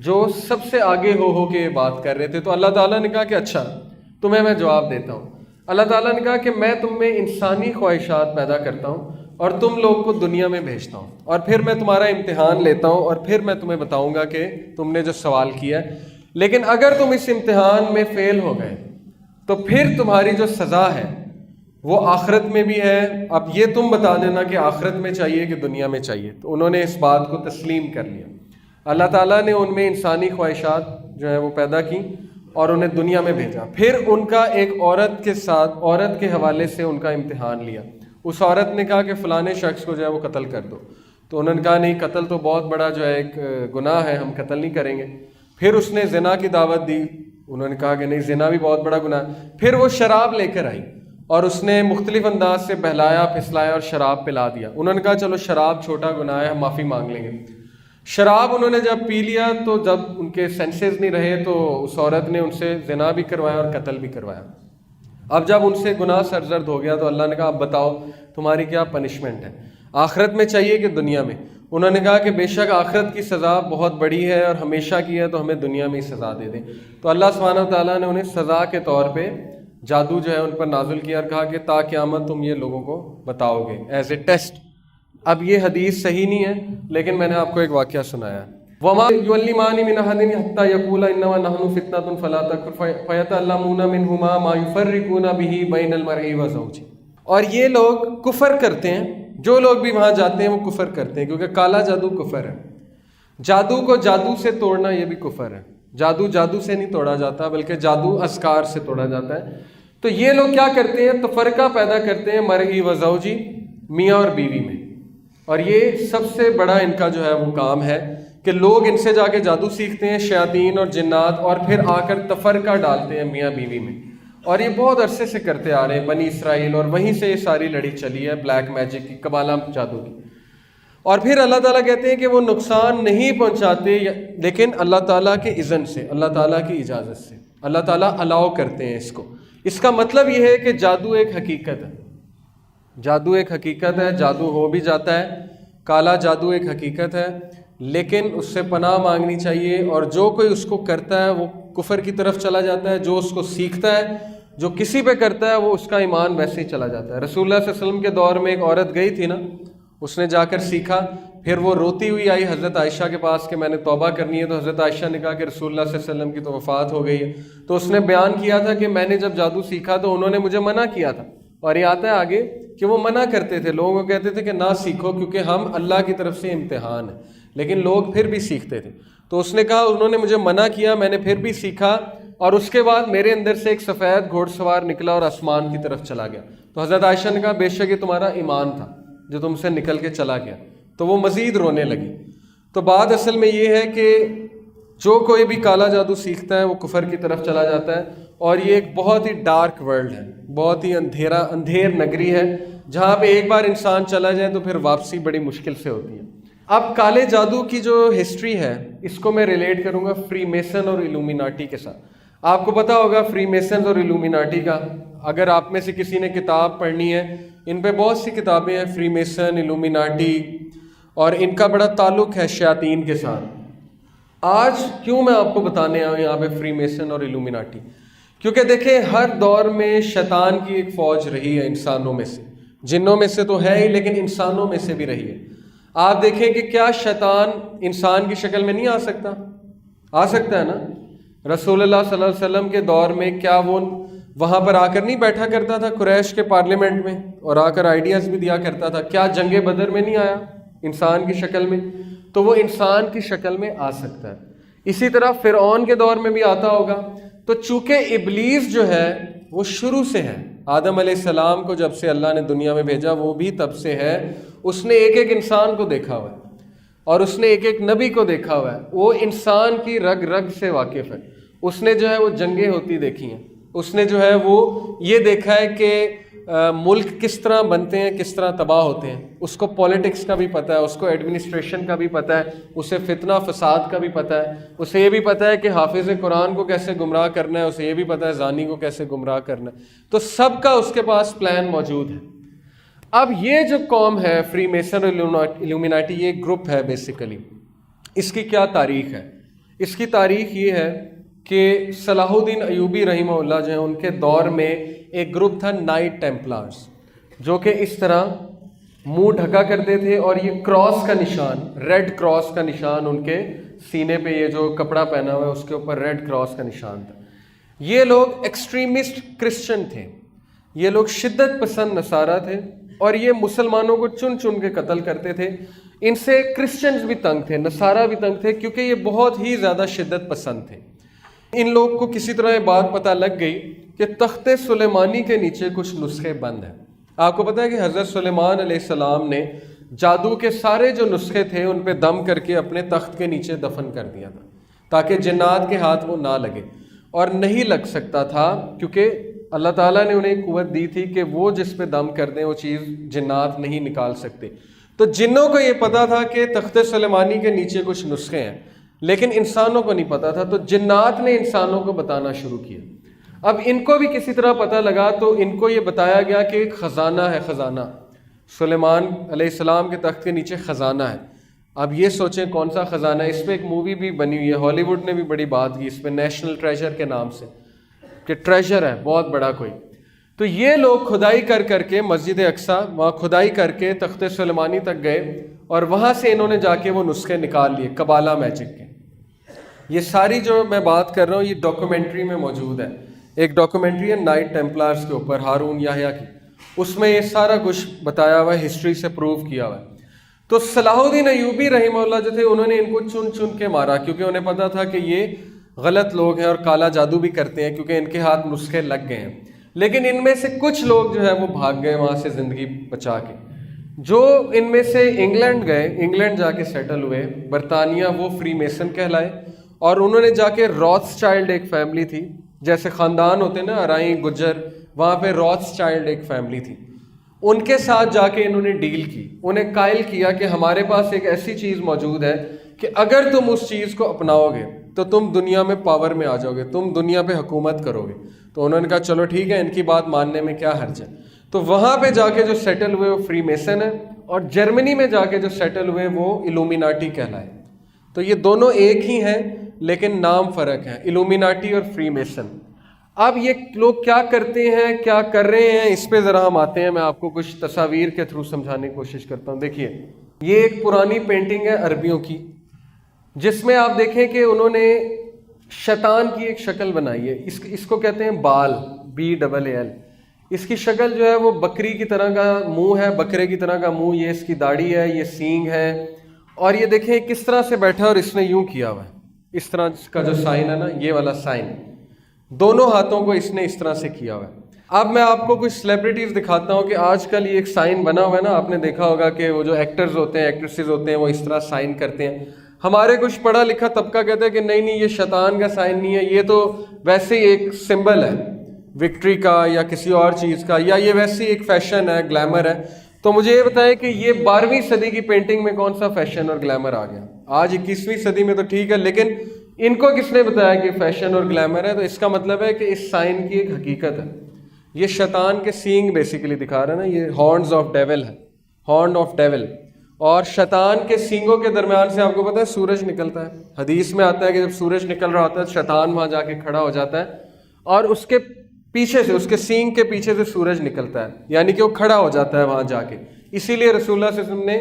جو سب سے آگے ہو کے یہ بات کر رہے تھے۔ تو اللہ تعالیٰ نے کہا کہ اچھا تمہیں میں جواب دیتا ہوں۔ اللہ تعالیٰ نے کہا کہ میں تم میں انسانی خواہشات پیدا کرتا ہوں اور تم لوگ کو دنیا میں بھیجتا ہوں، اور پھر میں تمہارا امتحان لیتا ہوں، اور پھر میں تمہیں بتاؤں گا کہ تم نے جو سوال کیا ہے، لیکن اگر تم اس امتحان میں فیل ہو گئے تو پھر تمہاری جو سزا ہے وہ آخرت میں بھی ہے۔ اب یہ تم بتا دینا کہ آخرت میں چاہیے کہ دنیا میں چاہیے۔ تو انہوں نے اس بات کو تسلیم کر لیا۔ اللہ تعالیٰ نے ان میں انسانی خواہشات جو ہیں وہ پیدا کی اور انہیں دنیا میں بھیجا۔ پھر ان کا ایک عورت کے ساتھ، عورت کے حوالے سے ان کا امتحان لیا۔ اس عورت نے کہا کہ فلانے شخص کو جو ہے وہ قتل کر دو، تو انہوں نے کہا نہیں، قتل تو بہت بڑا جو ہے ایک گناہ ہے، ہم قتل نہیں کریں گے۔ پھر اس نے زنا کی دعوت دی، انہوں نے کہا کہ نہیں، زنا بھی بہت بڑا گناہ ہے۔ پھر وہ شراب لے کر آئی اور اس نے مختلف انداز سے بہلایا پھسلایا اور شراب پلا دیا۔ انہوں نے کہا چلو شراب چھوٹا گناہ ہے، ہم معافی مانگ لیں گے۔ شراب انہوں نے جب پی لیا تو جب ان کے سینسز نہیں رہے تو اس عورت نے ان سے زنا بھی کروایا اور قتل بھی کروایا۔ اب جب ان سے گناہ سرزد ہو گیا تو اللہ نے کہا اب بتاؤ تمہاری کیا پنشمنٹ ہے، آخرت میں چاہیے کہ دنیا میں؟ انہوں نے کہا کہ بے شک آخرت کی سزا بہت بڑی ہے اور ہمیشہ کی ہے، تو ہمیں دنیا میں ہی سزا دے دیں۔ تو اللہ سبحانہ و تعالیٰ نے انہیں سزا کے طور پہ جادو جو ہے ان پر نازل کیا اور کہا کہ تا قیامت تم یہ لوگوں کو بتاؤ گے ایز اے ٹیسٹ۔ اب یہ حدیث صحیح نہیں ہے، لیکن میں نے آپ کو ایک واقعہ سنایا۔ وَمَا يُعَلِّمَانِ مِنْ أَحَدٍ حَتَّى يَقُولَا إِنَّمَا نَحْنُ فِتْنَةٌ فَلَا تَكْفُرْ فَيَتَعَلَّمُونَ مِنْهُمَا مَا يُفَرِّقُونَ بِهِ بَيْنَ الْمَرْءِ وَزَوْجِهِ۔ اور یہ لوگ کفر کرتے ہیں، جو لوگ بھی وہاں جاتے ہیں وہ کفر کرتے ہیں، کیونکہ کالا جادو کفر ہے۔ جادو کو جادو سے توڑنا یہ بھی کفر ہے۔ جادو جادو سے نہیں توڑا جاتا، بلکہ جادو اذکار سے توڑا جاتا ہے۔ تو یہ لوگ کیا کرتے ہیں؟ تفرقہ پیدا کرتے ہیں مرئی و زوجی، میاں اور بیوی میں۔ اور یہ سب سے بڑا ان کا جو ہے وہ کام ہے کہ لوگ ان سے جا کے جادو سیکھتے ہیں، شیاطین اور جنات، اور پھر آ کر تفرقہ ڈالتے ہیں میاں بیوی میں۔ اور یہ بہت عرصے سے کرتے آ رہے ہیں بنی اسرائیل، اور وہیں سے یہ ساری لڑی چلی ہے بلیک میجک کی، قبالہ جادو کی۔ اور پھر اللہ تعالیٰ کہتے ہیں کہ وہ نقصان نہیں پہنچاتے، لیکن اللہ تعالیٰ کے اذن سے، اللہ تعالیٰ کی اجازت سے، اللہ تعالیٰ الاؤ کرتے ہیں اس کو۔ اس کا مطلب یہ ہے کہ جادو ایک حقیقت ہے، جادو ایک حقیقت ہے، جادو ہو بھی جاتا ہے، کالا جادو ایک حقیقت ہے، لیکن اس سے پناہ مانگنی چاہیے۔ اور جو کوئی اس کو کرتا ہے وہ کفر کی طرف چلا جاتا ہے، جو اس کو سیکھتا ہے، جو کسی پہ کرتا ہے، وہ اس کا ایمان ویسے ہی چلا جاتا ہے۔ رسول اللہ صلی اللہ علیہ وسلم کے دور میں ایک عورت گئی تھی نا، اس نے جا کر سیکھا، پھر وہ روتی ہوئی آئی حضرت عائشہ کے پاس کہ میں نے توبہ کرنی ہے، تو حضرت عائشہ نے کہا کہ رسول اللہ صلی اللہ علیہ وسلم کی تو وفات ہو گئی ہے۔ تو اس نے بیان کیا تھا کہ میں نے جب جادو سیکھا تو انہوں نے مجھے منع کیا تھا، اور یہ آتا ہے آگے کہ وہ منع کرتے تھے، لوگوں کو کہتے تھے کہ نہ سیکھو کیونکہ ہم اللہ کی طرف سے امتحان ہے، لیکن لوگ پھر بھی سیکھتے تھے۔ تو اس نے کہا انہوں نے مجھے منع کیا، میں نے پھر بھی سیکھا، اور اس کے بعد میرے اندر سے ایک سفید گھوڑ سوار نکلا اور آسمان کی طرف چلا گیا۔ تو حضرت عائشہ نے کہا بے شک یہ تمہارا ایمان تھا جو تم سے نکل کے چلا گیا۔ تو وہ مزید رونے لگی۔ تو بات اصل میں یہ ہے کہ جو کوئی بھی کالا جادو سیکھتا ہے وہ کفر کی طرف چلا جاتا ہے، اور یہ ایک بہت ہی ڈارک ورلڈ ہے، بہت ہی اندھیر نگری ہے، جہاں پہ ایک بار انسان چلا جائے تو پھر واپسی بڑی مشکل سے ہوتی ہے۔ اب کالے جادو کی جو ہسٹری ہے اس کو میں ریلیٹ کروں گا فری میسن اور ایلومیناٹی کے ساتھ۔ آپ کو پتا ہوگا فری میسنز اور ایلومیناٹی کا، اگر آپ میں سے کسی نے کتاب پڑھنی ہے، ان پہ بہت سی کتابیں ہیں، فری میسن، ایلومیناٹی، اور ان کا بڑا تعلق ہے شیاطین کے ساتھ۔ آج کیوں میں آپ کو بتانے آیا ہوں یہاں پہ فری میسن اور ایلومیناٹی؟ کیونکہ دیکھیں ہر دور میں شیطان کی ایک فوج رہی ہے انسانوں میں سے، جنوں میں سے تو ہے ہی لیکن انسانوں میں سے بھی رہی ہے۔ آپ دیکھیں کہ کیا شیطان انسان کی شکل میں نہیں آ سکتا؟ آ سکتا ہے نا۔ رسول اللہ صلی اللہ علیہ وسلم کے دور میں کیا وہ وہاں پر آ کر نہیں بیٹھا کرتا تھا قریش کے پارلیمنٹ میں اور آ کر آئیڈیاز بھی دیا کرتا تھا؟ کیا جنگ بدر میں نہیں آیا انسان کی شکل میں؟ تو وہ انسان کی شکل میں آ سکتا ہے۔ اسی طرح فرعون کے دور میں بھی آتا ہوگا۔ تو چونکہ ابلیس جو ہے وہ شروع سے ہے، آدم علیہ السلام کو جب سے اللہ نے دنیا میں بھیجا وہ بھی تب سے ہے، اس نے ایک ایک انسان کو دیکھا ہوا ہے اور اس نے ایک ایک نبی کو دیکھا ہوا ہے، وہ انسان کی رگ رگ سے واقف ہے۔ اس نے جو ہے وہ جنگیں ہوتی دیکھی ہیں، اس نے جو ہے وہ یہ دیکھا ہے کہ ملک کس طرح بنتے ہیں، کس طرح تباہ ہوتے ہیں۔ اس کو پولیٹکس کا بھی پتہ ہے، اس کو ایڈمنسٹریشن کا بھی پتہ ہے، اسے فتنہ فساد کا بھی پتہ ہے، اسے یہ بھی پتہ ہے کہ حافظ قرآن کو کیسے گمراہ کرنا ہے، اسے یہ بھی پتہ ہے زانی کو کیسے گمراہ کرنا ہے۔ تو سب کا اس کے پاس پلان موجود ہے۔ اب یہ جو قوم ہے فری میسن اور الومیناٹی، یہ ایک گروپ ہے بیسیکلی۔ اس کی کیا تاریخ ہے؟ اس کی تاریخ یہ ہے کہ صلاح الدین ایوبی رحمہ اللہ جو ہیں ان کے دور میں ایک گروپ تھا نائٹ ٹیمپلارز، جو کہ اس طرح منہ ڈھکا کرتے تھے اور یہ کراس کا نشان، ریڈ کراس کا نشان ان کے سینے پہ، یہ جو کپڑا پہنا ہوا ہے اس کے اوپر ریڈ کراس کا نشان تھا۔ یہ لوگ ایکسٹریمسٹ کرسچن تھے، یہ لوگ شدت پسند نصارہ تھے اور یہ مسلمانوں کو چن چن کے قتل کرتے تھے۔ ان سے کرسچنز بھی تنگ تھے، نصارہ بھی تنگ تھے، کیونکہ یہ بہت ہی زیادہ شدت پسند تھے۔ ان لوگ کو کسی طرح یہ بات پتہ لگ گئی کہ تخت سلیمانی کے نیچے کچھ نسخے بند ہیں۔ آپ کو پتہ ہے کہ حضرت سلیمان علیہ السلام نے جادو کے سارے جو نسخے تھے ان پہ دم کر کے اپنے تخت کے نیچے دفن کر دیا تھا تاکہ جنات کے ہاتھ وہ نہ لگے، اور نہیں لگ سکتا تھا کیونکہ اللہ تعالیٰ نے انہیں قوت دی تھی کہ وہ جس پہ دم کر دیں وہ چیز جنات نہیں نکال سکتے۔ تو جنوں کو یہ پتا تھا کہ تخت سلیمانی کے نیچے کچھ نسخے ہیں، لیکن انسانوں کو نہیں پتا تھا، تو جنات نے انسانوں کو بتانا شروع کیا۔ اب ان کو بھی کسی طرح پتہ لگا تو ان کو یہ بتایا گیا کہ ایک خزانہ ہے، خزانہ سلیمان علیہ السلام کے تخت کے نیچے خزانہ ہے۔ اب یہ سوچیں کون سا خزانہ ہے۔ اس پہ ایک مووی بھی بنی ہوئی ہے، ہالی ووڈ نے بھی بڑی بات کی اس پہ، نیشنل ٹریجر کے نام سے، کہ ٹریجر ہے بہت بڑا کوئی۔ تو یہ لوگ کھدائی کر کر کے مسجد اقصیٰ وہاں کھدائی کر کے تخت سلیمانی تک گئے اور وہاں سے انہوں نے جا کے وہ نسخے نکال لیے قبالہ میجک کے۔ یہ ساری جو میں بات کر رہا ہوں یہ ڈاکومنٹری میں موجود ہے، ایک ڈاکومنٹری ہے نائٹ ٹیمپلارز کے اوپر، ہارون یحییٰ کی، اس میں یہ سارا کچھ بتایا ہوا ہے، ہسٹری سے پروف کیا ہوا ہے۔ تو صلاح الدین ایوبی رحمہ اللہ جو تھے انہوں نے ان کو چن چن کے مارا، کیونکہ انہیں پتا تھا کہ یہ غلط لوگ ہیں اور کالا جادو بھی کرتے ہیں، کیونکہ ان کے ہاتھ نسخے لگ گئے ہیں۔ لیکن ان میں سے کچھ لوگ جو ہے وہ بھاگ گئے وہاں سے زندگی بچا کے۔ جو ان میں سے انگلینڈ گئے، انگلینڈ جا کے سیٹل ہوئے، برطانیہ، وہ فری میسن کہلائے، اور انہوں نے جا کے راتس چائلڈ ایک فیملی تھی، جیسے خاندان ہوتے نا ارائیں گجر، وہاں پہ راتس چائلڈ ایک فیملی تھی، ان کے ساتھ جا کے انہوں نے ڈیل کی، انہیں قائل کیا کہ ہمارے پاس ایک ایسی چیز موجود ہے کہ اگر تم اس چیز کو اپناؤ گے تو تم دنیا میں پاور میں آ جاؤ گے، تم دنیا پہ حکومت کرو گے۔ تو انہوں نے کہا چلو ٹھیک ہے، ان کی بات ماننے میں کیا حرج ہے۔ تو وہاں پہ جا کے جو سیٹل ہوئے وہ فری میسن ہے، اور جرمنی میں جا کے جو سیٹل ہوئے وہ الومیناٹی کہلائے۔ تو یہ دونوں ایک ہی ہیں لیکن نام فرق ہے، الومیناٹی اور فری میسن۔ اب یہ لوگ کیا کرتے ہیں، کیا کر رہے ہیں، اس پہ ذرا ہم آتے ہیں۔ میں آپ کو کچھ تصاویر کے تھرو سمجھانے کی کوشش کرتا ہوں۔ دیکھیے یہ ایک پرانی پینٹنگ ہے عربیوں کی، جس میں آپ دیکھیں کہ انہوں نے شیطان کی ایک شکل بنائی ہے، اس کو کہتے ہیں بال، BAAL۔ اس کی شکل جو ہے وہ بکری کی طرح کا منہ ہے، بکرے کی طرح کا منہ، یہ اس کی داڑھی ہے، یہ سینگ ہے، اور یہ دیکھیں کس طرح سے بیٹھا اور اس نے یوں کیا ہوا ہے، اس طرح کا جو سائن ہے نا، یہ والا سائن، دونوں ہاتھوں کو اس نے اس طرح سے کیا ہوا ہے۔ اب میں آپ کو کچھ سیلیبریٹیز دکھاتا ہوں کہ آج کل یہ ایک سائن بنا ہوا ہے نا، آپ نے دیکھا ہوگا کہ وہ جو ایکٹرز ہوتے ہیں، ایکٹریسز ہوتے ہیں، وہ اس طرح سائن کرتے ہیں۔ ہمارے کچھ پڑھا لکھا طبقہ کہتے ہیں کہ نہیں یہ شیطان کا سائن نہیں ہے، یہ تو ویسے ہی ایک سمبل ہے وکٹری کا یا کسی اور چیز کا، یا یہ ویسے ہی ایک فیشن ہے، گلیمر ہے۔ تو مجھے یہ بتائیں کہ یہ 12ویں صدی کی پینٹنگ میں کون سا فیشن اور گلیمر آ گیا؟ آج 21ویں صدی میں تو ٹھیک ہے، لیکن ان کو کس نے بتایا کہ فیشن اور گلیمر ہے؟ تو اس کا مطلب ہے کہ اس سائن کی ایک حقیقت ہے۔ یہ شیطان کے سینگ بیسیکلی دکھا رہا ہے نا، یہ ہارنز آف ڈیول ہے، ہارن آف ڈیول، اور شیطان کے سینگوں کے درمیان سے آپ کو پتہ ہے سورج نکلتا ہے۔ حدیث میں آتا ہے کہ جب سورج نکل رہا ہوتا ہے شیطان وہاں جا کے کھڑا ہو جاتا ہے اور اس کے پیچھے سے, اس کے سینگ کے پیچھے سے سورج نکلتا ہے, یعنی کہ وہ کھڑا ہو جاتا ہے وہاں جا کے. اسی لیے رسول اللہ صلی اللہ علیہ وسلم نے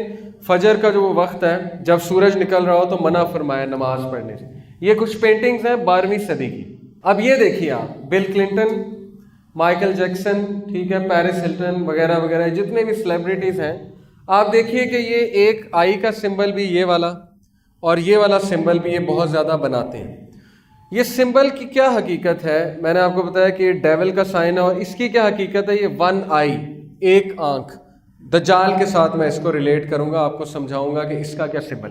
فجر کا جو وہ وقت ہے جب سورج نکل رہا ہو تو منع فرمایا نماز پڑھنے سے. یہ کچھ پینٹنگز ہیں 12ویں صدی کی. اب یہ دیکھیے آپ, بل کلنٹن, مائیکل جیکسن, ٹھیک ہے, پیرس ہلٹن وغیرہ وغیرہ جتنے بھی سیلیبریٹیز ہیں, آپ دیکھیے کہ یہ ایک آئی کا سمبل بھی یہ والا اور یہ والا سمبل بھی یہ بہت زیادہ بناتے ہیں. یہ سمبل کی کیا حقیقت ہے؟ میں نے آپ کو بتایا کہ یہ ڈیول کا سائن ہے, اور اس کی کیا حقیقت ہے؟ یہ 1 آئی, ایک آنکھ. دجال کے ساتھ میں اس کو ریلیٹ کروں گا, آپ کو سمجھاؤں گا کہ اس کا کیا سمبل.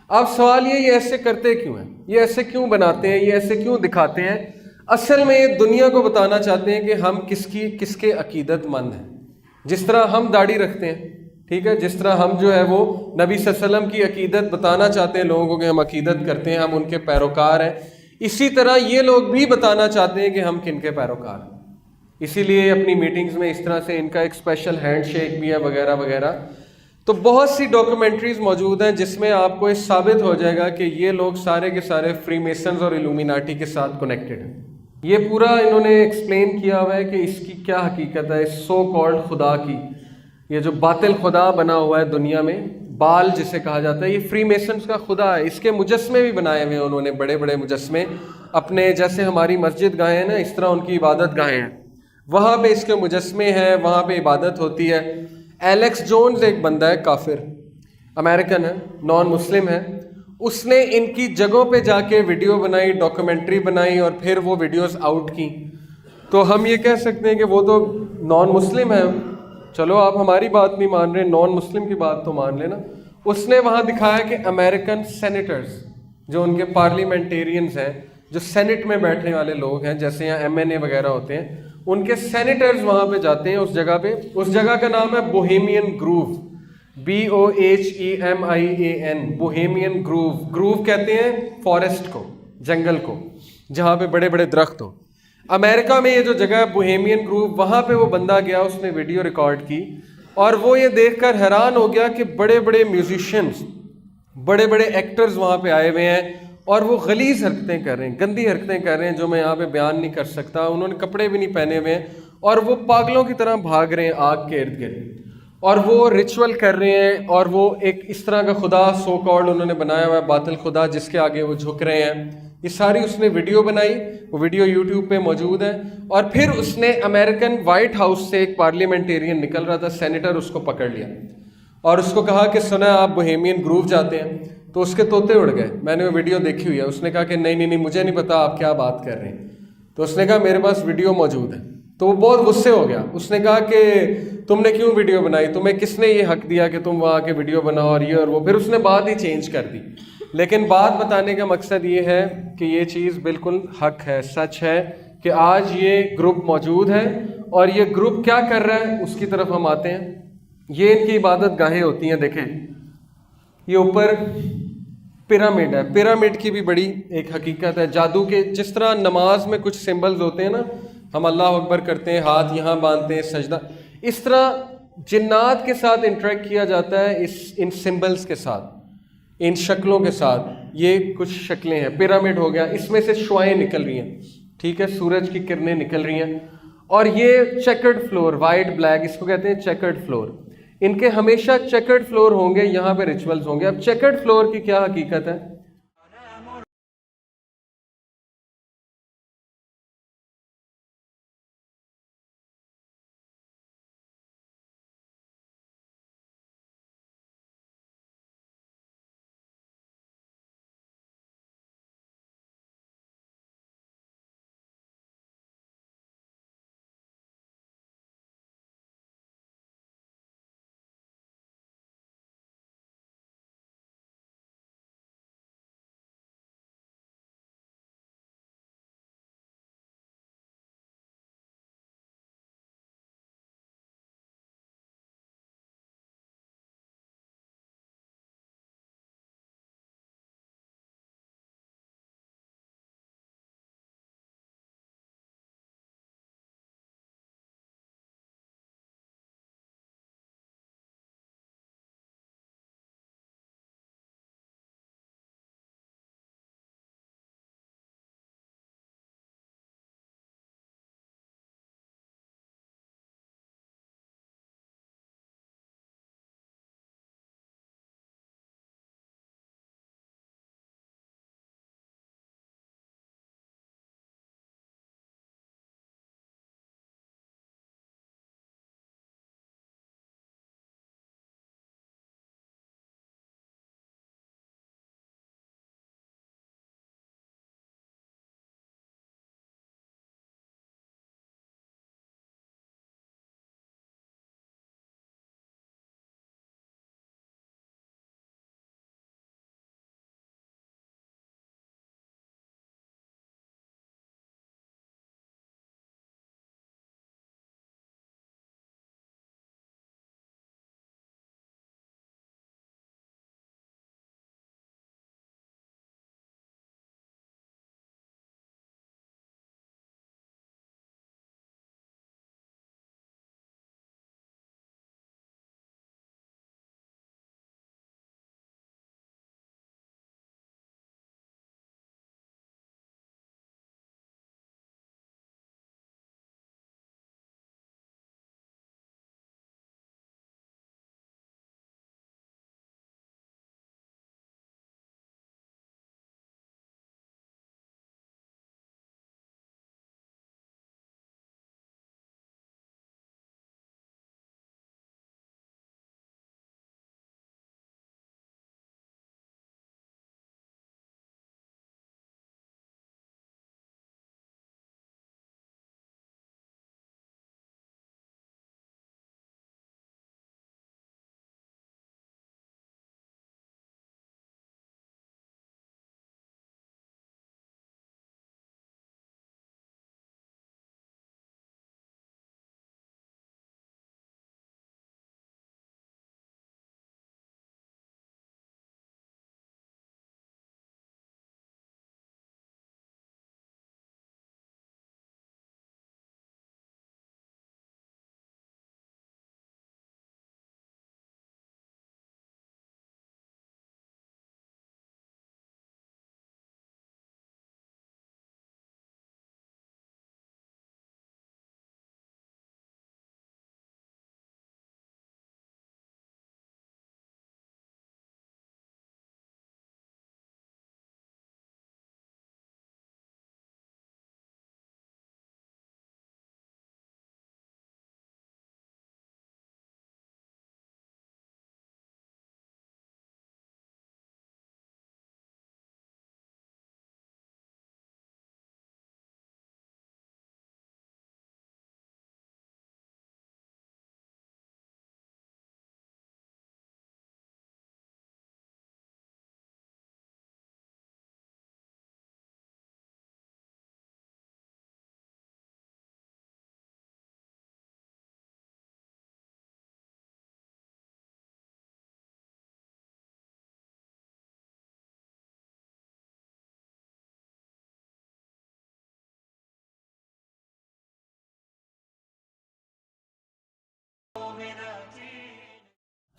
اب سوال یہ ایسے کرتے کیوں ہیں, یہ ایسے کیوں بناتے ہیں, یہ ایسے کیوں دکھاتے ہیں؟ اصل میں یہ دنیا کو بتانا چاہتے ہیں کہ ہم کس کے عقیدت مند ہیں. جس طرح ہم داڑھی رکھتے ہیں, ٹھیک ہے, جس طرح ہم جو ہے وہ نبی صلی اللہ علیہ وسلم کی عقیدت بتانا چاہتے ہیں لوگوں کو کہ ہم عقیدت کرتے ہیں, ہم ان کے پیروکار ہیں, اسی طرح یہ لوگ بھی بتانا چاہتے ہیں کہ ہم کن کے پیروکار ہیں. اسی لیے اپنی میٹنگز میں اس طرح سے ان کا ایک اسپیشل ہینڈ شیک بھی ہے وغیرہ وغیرہ. تو بہت سی ڈاکومنٹریز موجود ہیں جس میں آپ کو یہ ثابت ہو جائے گا کہ یہ لوگ سارے کے سارے فری میسنز اور الومیناٹی کے ساتھ کنیکٹڈ ہیں. یہ پورا انہوں نے ایکسپلین کیا ہوا ہے کہ اس کی کیا حقیقت ہے, اس سو کالڈ خدا کی, یہ جو باطل خدا بنا ہوا ہے دنیا میں, بال جسے کہا جاتا ہے, یہ فری میسنز کا خدا ہے. اس کے مجسمے بھی بنائے ہوئے ہیں انہوں نے, بڑے بڑے مجسمے اپنے, جیسے ہماری مسجد گاہیں ہیں نا, اس طرح ان کی عبادت گاہیں ہیں, وہاں پہ اس کے مجسمے ہیں, وہاں پہ عبادت ہوتی ہے. ایلیکس جونز ایک بندہ ہے, کافر امریکن ہے, نان مسلم ہے, اس نے ان کی جگہوں پہ جا کے ویڈیو بنائی, ڈاکومنٹری بنائی, اور پھر وہ ویڈیوز آؤٹ کی. تو ہم یہ کہہ سکتے ہیں کہ وہ تو نان مسلم ہے. چلو آپ ہماری بات نہیں مان رہے, نان مسلم کی بات تو مان لینا. اس نے وہاں دکھایا کہ امریکن سینیٹرز, جو ان کے پارلیمنٹیرینز ہیں, جو سینٹ میں بیٹھنے والے لوگ ہیں, جیسے یہاں MNA وغیرہ ہوتے ہیں, ان کے سینیٹرز وہاں پہ جاتے ہیں اس جگہ پہ. اس جگہ کا نام ہے Bohemian grove, BOHEMIAN, Bohemian grove. Grove کہتے ہیں فارسٹ کو, جنگل کو, جہاں پہ بڑے بڑے درخت ہو. امریکہ میں یہ جو جگہ ہے بوہیمین گروو, وہاں پہ وہ بندہ گیا, اس نے ویڈیو ریکارڈ کی, اور وہ یہ دیکھ کر حیران ہو گیا کہ بڑے بڑے میوزیشینز, بڑے بڑے ایکٹرز وہاں پہ آئے ہوئے ہیں, اور وہ غلیظ حرکتیں کر رہے ہیں, گندی حرکتیں کر رہے ہیں جو میں یہاں پہ بیان نہیں کر سکتا. انہوں نے کپڑے بھی نہیں پہنے ہوئے ہیں, اور وہ پاگلوں کی طرح بھاگ رہے ہیں آگ کے ارد گرد, اور وہ ریچول کر رہے ہیں, اور وہ ایک اس طرح کا خدا سو کالڈ انہوں نے بنایا ہوا ہے, باطل خدا, جس کے آگے وہ جھک رہے ہیں. یہ ساری اس نے ویڈیو بنائی, وہ ویڈیو یوٹیوب پہ موجود ہے. اور پھر اس نے امریکن وائٹ ہاؤس سے ایک پارلیمنٹیرین نکل رہا تھا, سینیٹر, اس کو پکڑ لیا اور اس کو کہا کہ سنا آپ بوہیمین گروو جاتے ہیں؟ تو اس کے طوطے اڑ گئے. میں نے وہ ویڈیو دیکھی ہوئی ہے. اس نے کہا کہ نہیں مجھے نہیں پتا آپ کیا بات کر رہے ہیں. تو اس نے کہا میرے پاس ویڈیو موجود ہے. تو وہ بہت غصے ہو گیا. اس نے کہا کہ تم نے کیوں ویڈیو بنائی, تمہیں کس نے یہ حق دیا کہ تم وہاں کے ویڈیو بناؤ, اور یہ اور وہ. پھر اس نے بات ہی چینج کر دی. لیکن بات بتانے کا مقصد یہ ہے کہ یہ چیز بالکل حق ہے, سچ ہے کہ آج یہ گروپ موجود ہے, اور یہ گروپ کیا کر رہا ہے اس کی طرف ہم آتے ہیں. یہ ان کی عبادت گاہیں ہوتی ہیں. دیکھیں یہ اوپر پیرامڈ ہے, پیرامڈ کی بھی بڑی ایک حقیقت ہے جادو کے. جس طرح نماز میں کچھ سمبلز ہوتے ہیں نا, ہم اللہ اکبر کرتے ہیں, ہاتھ یہاں باندھتے ہیں, سجدہ, اس طرح جنات کے ساتھ انٹریکٹ کیا جاتا ہے ان سمبلز کے ساتھ, ان شکلوں کے ساتھ. یہ کچھ شکلیں ہیں, پیرامڈ ہو گیا, اس میں سے شعائیں نکل رہی ہیں, ٹھیک ہے, سورج کی کرنیں نکل رہی ہیں. اور یہ چیکرڈ فلور, وائٹ بلیک, اس کو کہتے ہیں چیکرڈ فلور. ان کے ہمیشہ چیکرڈ فلور ہوں گے, یہاں پہ ریچولز ہوں گے. اب چیکرڈ فلور کی کیا حقیقت ہے؟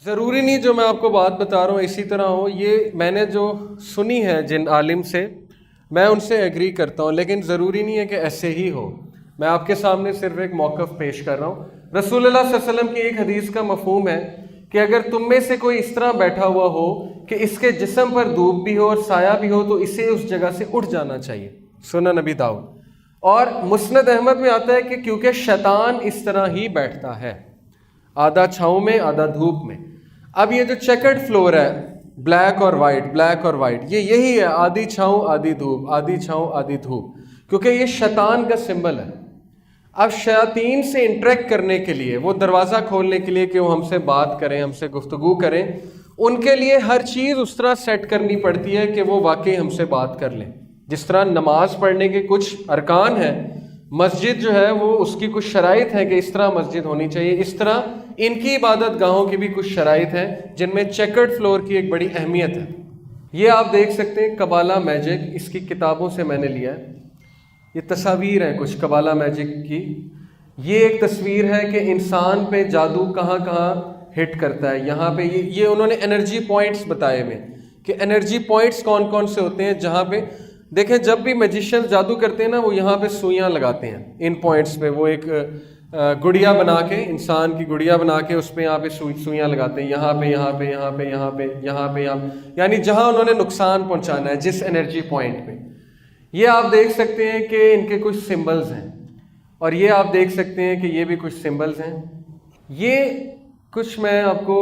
ضروری نہیں جو میں آپ کو بات بتا رہا ہوں اسی طرح ہو، یہ میں نے جو سنی ہے جن عالم سے میں ان سے ایگری کرتا ہوں، لیکن ضروری نہیں ہے کہ ایسے ہی ہو. میں آپ کے سامنے صرف ایک موقف پیش کر رہا ہوں. رسول اللہ صلی اللہ علیہ وسلم کی ایک حدیث کا مفہوم ہے کہ اگر تم میں سے کوئی اس طرح بیٹھا ہوا ہو کہ اس کے جسم پر دھوپ بھی ہو اور سایہ بھی ہو تو اسے اس جگہ سے اٹھ جانا چاہیے. سنن نبی داؤد. اور مسند احمد میں آتا ہے کہ کیونکہ شیطان اس طرح ہی بیٹھتا ہے، آدھا چھاؤں میں آدھا دھوپ میں. اب یہ جو چیکرڈ فلور ہے، بلیک اور وائٹ، یہ یہی ہے، آدھی چھاؤں آدھی دھوپ، آدھی چھاؤں آدھی دھوپ، کیونکہ یہ شیطان کا سمبل ہے. اب شیاطین سے انٹریکٹ کرنے کے لیے، وہ دروازہ کھولنے کے لیے کہ وہ ہم سے بات کریں، ہم سے گفتگو کریں، ان کے لیے ہر چیز اس طرح سیٹ کرنی پڑتی ہے کہ وہ واقعی ہم سے بات کر لیں. جس طرح نماز پڑھنے کے کچھ ارکان ہیں، مسجد جو ہے وہ اس کی کچھ شرائط ہیں کہ اس طرح مسجد ہونی چاہیے، اس طرح ان کی عبادت گاہوں کی بھی کچھ شرائط ہیں جن میں چیکرڈ فلور کی ایک بڑی اہمیت ہے. یہ آپ دیکھ سکتے ہیں کبالہ میجک، اس کی کتابوں سے میں نے لیا ہے. یہ تصاویر ہیں کچھ کبالہ میجک کی. یہ ایک تصویر ہے کہ انسان پہ جادو کہاں کہاں ہٹ کرتا ہے. یہاں پہ یہ انہوں نے انرجی پوائنٹس بتائے ہوئے کہ انرجی پوائنٹس کون کون سے ہوتے ہیں. جہاں پہ دیکھیں جب بھی میجیشین جادو کرتے ہیں نا، وہ یہاں پہ سوئیاں لگاتے ہیں ان پوائنٹس پہ. وہ ایک گڑیا بنا کے، انسان کی گڑیا بنا کے اس پہ یہاں پہ سوئیاں لگاتے ہیں، یہاں پہ یہاں پہ یہاں پہ یہاں پہ یہاں پہ یہاں، یعنی جہاں انہوں نے نقصان پہنچانا ہے جس انرجی پوائنٹ پہ. یہ آپ دیکھ سکتے ہیں کہ ان کے کچھ سمبلز ہیں، اور یہ آپ دیکھ سکتے ہیں کہ یہ بھی کچھ سمبلز ہیں. یہ کچھ میں آپ کو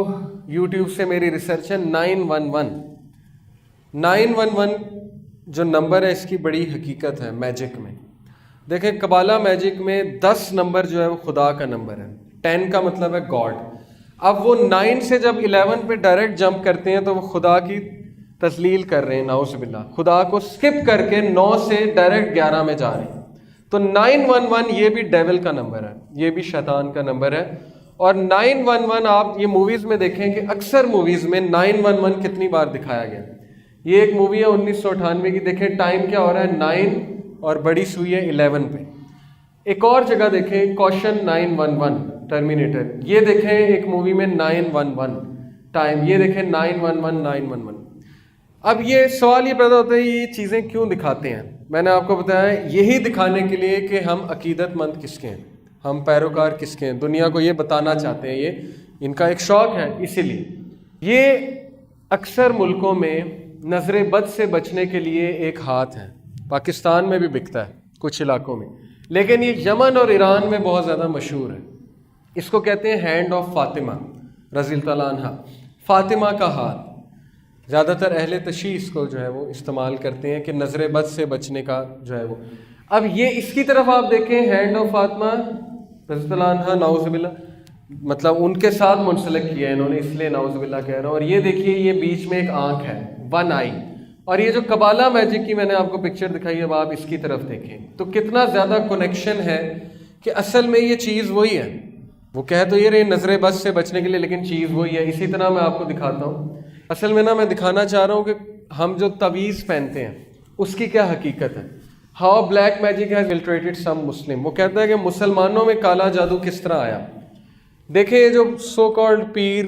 یوٹیوب سے میری ریسرچ ہے. 911 جو نمبر ہے اس کی بڑی حقیقت ہے میجک میں. دیکھیں کبالہ میجک میں 10 نمبر جو ہے وہ خدا کا نمبر ہے. 10 کا مطلب ہے گاڈ. اب وہ 9 سے جب 11 پہ ڈائریکٹ جمپ کرتے ہیں تو وہ خدا کی تذلیل کر رہے ہیں، نعوذ باللہ. خدا کو سکپ کر کے 9 سے ڈائریکٹ 11 میں جا رہے ہیں. تو 911 یہ بھی ڈیول کا نمبر ہے، یہ بھی شیطان کا نمبر ہے. اور 911 آپ یہ موویز میں دیکھیں کہ اکثر موویز میں 911 کتنی بار دکھایا گیا. یہ ایک مووی ہے 1998 کی، دیکھیں ٹائم کیا ہو رہا ہے 9 اور بڑی سوئی ہے 11 پہ. ایک اور جگہ دیکھیں کوشن 911 ٹرمینیٹر، یہ دیکھیں ایک مووی میں 911 ٹائم، یہ دیکھیں 911. اب یہ سوال یہ پیدا ہوتا ہے یہ چیزیں کیوں دکھاتے ہیں. میں نے آپ کو بتایا یہی دکھانے کے لیے کہ ہم عقیدت مند کس کے ہیں، ہم پیروکار کس کے ہیں. دنیا کو یہ بتانا چاہتے ہیں، یہ ان کا ایک شوق ہے. اسی لیے یہ اکثر ملکوں میں نظر بد سے بچنے کے لیے ایک ہاتھ ہے. پاکستان میں بھی بکتا ہے کچھ علاقوں میں، لیکن یہ یمن اور ایران میں بہت زیادہ مشہور ہے. اس کو کہتے ہیں ہینڈ آف فاطمہ رضی اللہ تعالیٰ عنہ، فاطمہ کا ہاتھ. زیادہ تر اہل تشیع اس کو جو ہے وہ استعمال کرتے ہیں کہ نظر بد سے بچنے کا جو ہے وہ. اب یہ اس کی طرف آپ دیکھیں ہینڈ آف فاطمہ رضی اللہ عنہ، نعوذ باللہ، مطلب ان کے ساتھ منسلک کیا ہے انہوں نے، اس لیے نعوذ باللہ کہہ رہا ہوں. اور یہ دیکھیے یہ بیچ میں ایک آنکھ ہے، 1 آئی. اور یہ جو کبالہ میجک کی میں نے آپ کو پکچر دکھائی ہے، اب آپ اس کی طرف دیکھیں تو کتنا زیادہ کنیکشن ہے کہ اصل میں یہ چیز وہی ہے. وہ کہہ تو یہ رہے نظر بد سے بچنے کے لیے، لیکن چیز وہی ہے. اسی طرح میں آپ کو دکھاتا ہوں. اصل میں میں دکھانا چاہ رہا ہوں کہ ہم جو تعویذ پہنتے ہیں اس کی کیا حقیقت ہے. ہاؤ بلیک میجک ہیز انفلٹریٹڈ سم مسلم. وہ کہتا ہے کہ مسلمانوں میں کالا جادو کس طرح آیا. دیکھیں یہ جو سو کالڈ پیر،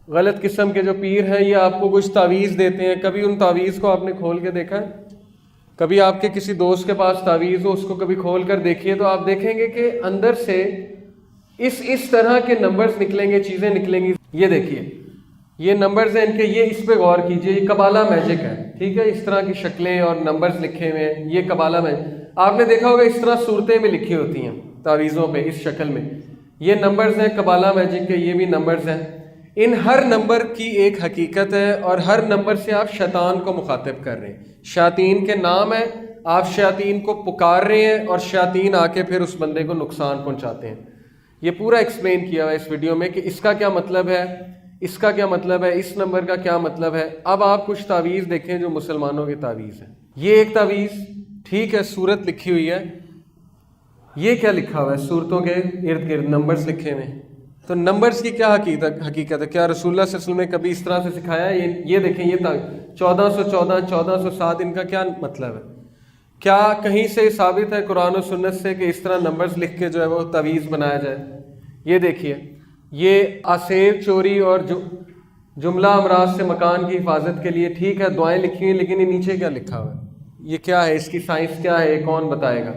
غلط قسم کے جو پیر ہیں، یہ آپ کو کچھ تعویذ دیتے ہیں. کبھی ان تعویذ کو آپ نے کھول کے دیکھا ہے؟ کبھی آپ کے کسی دوست کے پاس تعویذ ہو، اس کو کبھی کھول کر دیکھیے تو آپ دیکھیں گے کہ اندر سے اس طرح کے نمبرز نکلیں گے، چیزیں نکلیں گی. یہ دیکھیے یہ نمبرز ہیں ان کے، یہ اس پہ غور کیجئے. یہ کبالہ میجک ہے، ٹھیک ہے. اس طرح کی شکلیں اور نمبرز لکھے ہوئے ہیں، یہ کبالہ میجک. آپ نے دیکھا ہوگا اس طرح صورتیں بھی لکھی ہوتی ہیں تعویذوں پہ اس شکل میں. یہ نمبرز ہیں کبالہ میجک کے، یہ بھی نمبرز ہیں. ان ہر نمبر کی ایک حقیقت ہے اور ہر نمبر سے آپ شیطان کو مخاطب کر رہے ہیں. شیاطین کے نام ہیں، آپ شیاطین کو پکار رہے ہیں اور شیاطین آ کے پھر اس بندے کو نقصان پہنچاتے ہیں. یہ پورا ایکسپلین کیا ہوا ہے اس ویڈیو میں کہ اس کا کیا مطلب ہے، اس کا کیا مطلب ہے، اس نمبر کا کیا مطلب ہے. اب آپ کچھ تعویذ دیکھیں جو مسلمانوں کے تعویذ ہیں. یہ ایک تعویذ، ٹھیک ہے، صورت لکھی ہوئی ہے. یہ کیا لکھا ہوا ہے؟ صورتوں کے ارد گرد نمبرز لکھے ہوئے ہیں. تو نمبرز کی کیا حقیقت ہے؟ کیا رسول اللہ صلی اللہ علیہ وسلم نے کبھی اس طرح سے سکھایا ہے؟ یہ دیکھیں یہ 1414 1407 ان کا کیا مطلب ہے؟ کیا کہیں سے ثابت ہے قرآن و سنت سے کہ اس طرح نمبرز لکھ کے جو ہے وہ تعویذ بنایا جائے؟ یہ دیکھیے یہ آسیب چوری اور جملہ امراض سے مکان کی حفاظت کے لیے ٹھیک ہے دعائیں لکھی ہیں، لیکن یہ نیچے کیا لکھا ہوا ہے؟ یہ کیا ہے؟ اس کی سائنس کیا ہے؟ یہ کون بتائے گا؟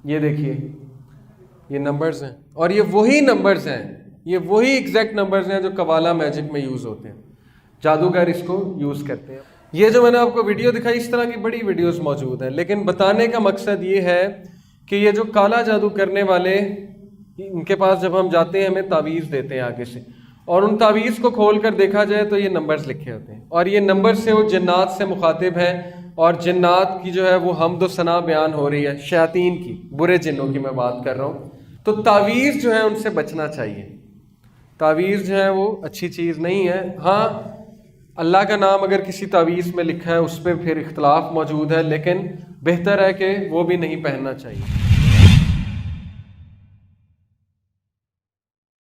یہ دیکھیے یہ نمبرز ہیں، اور یہ وہی نمبرز ہیں، یہ وہی ایگزیکٹ نمبرز ہیں جو قوالا میجک میں یوز ہوتے ہیں، جادوگر اس کو یوز کرتے ہیں۔ یہ جو میں نے آپ کو ویڈیو دکھائی، اس طرح کی بڑی ویڈیوز موجود ہیں، لیکن بتانے کا مقصد یہ ہے کہ یہ جو کالا جادو کرنے والے، ان کے پاس جب ہم جاتے ہیں ہمیں تعویذ دیتے ہیں آگے سے، اور ان تعویذ کو کھول کر دیکھا جائے تو یہ نمبرز لکھے ہوتے ہیں، اور یہ نمبر سے وہ جنات سے مخاطب ہیں، اور جنات کی جو ہے وہ حمد و ثنا بیان ہو رہی ہے، شیاطین کی، برے جنوں کی میں بات کر رہا ہوں۔ تو تعویذ جو ہے ان سے بچنا چاہیے، تعویذ جو ہے وہ اچھی چیز نہیں ہے۔ ہاں اللہ کا نام اگر کسی تعویذ میں لکھا ہے اس پہ پھر اختلاف موجود ہے، لیکن بہتر ہے کہ وہ بھی نہیں پہننا چاہیے۔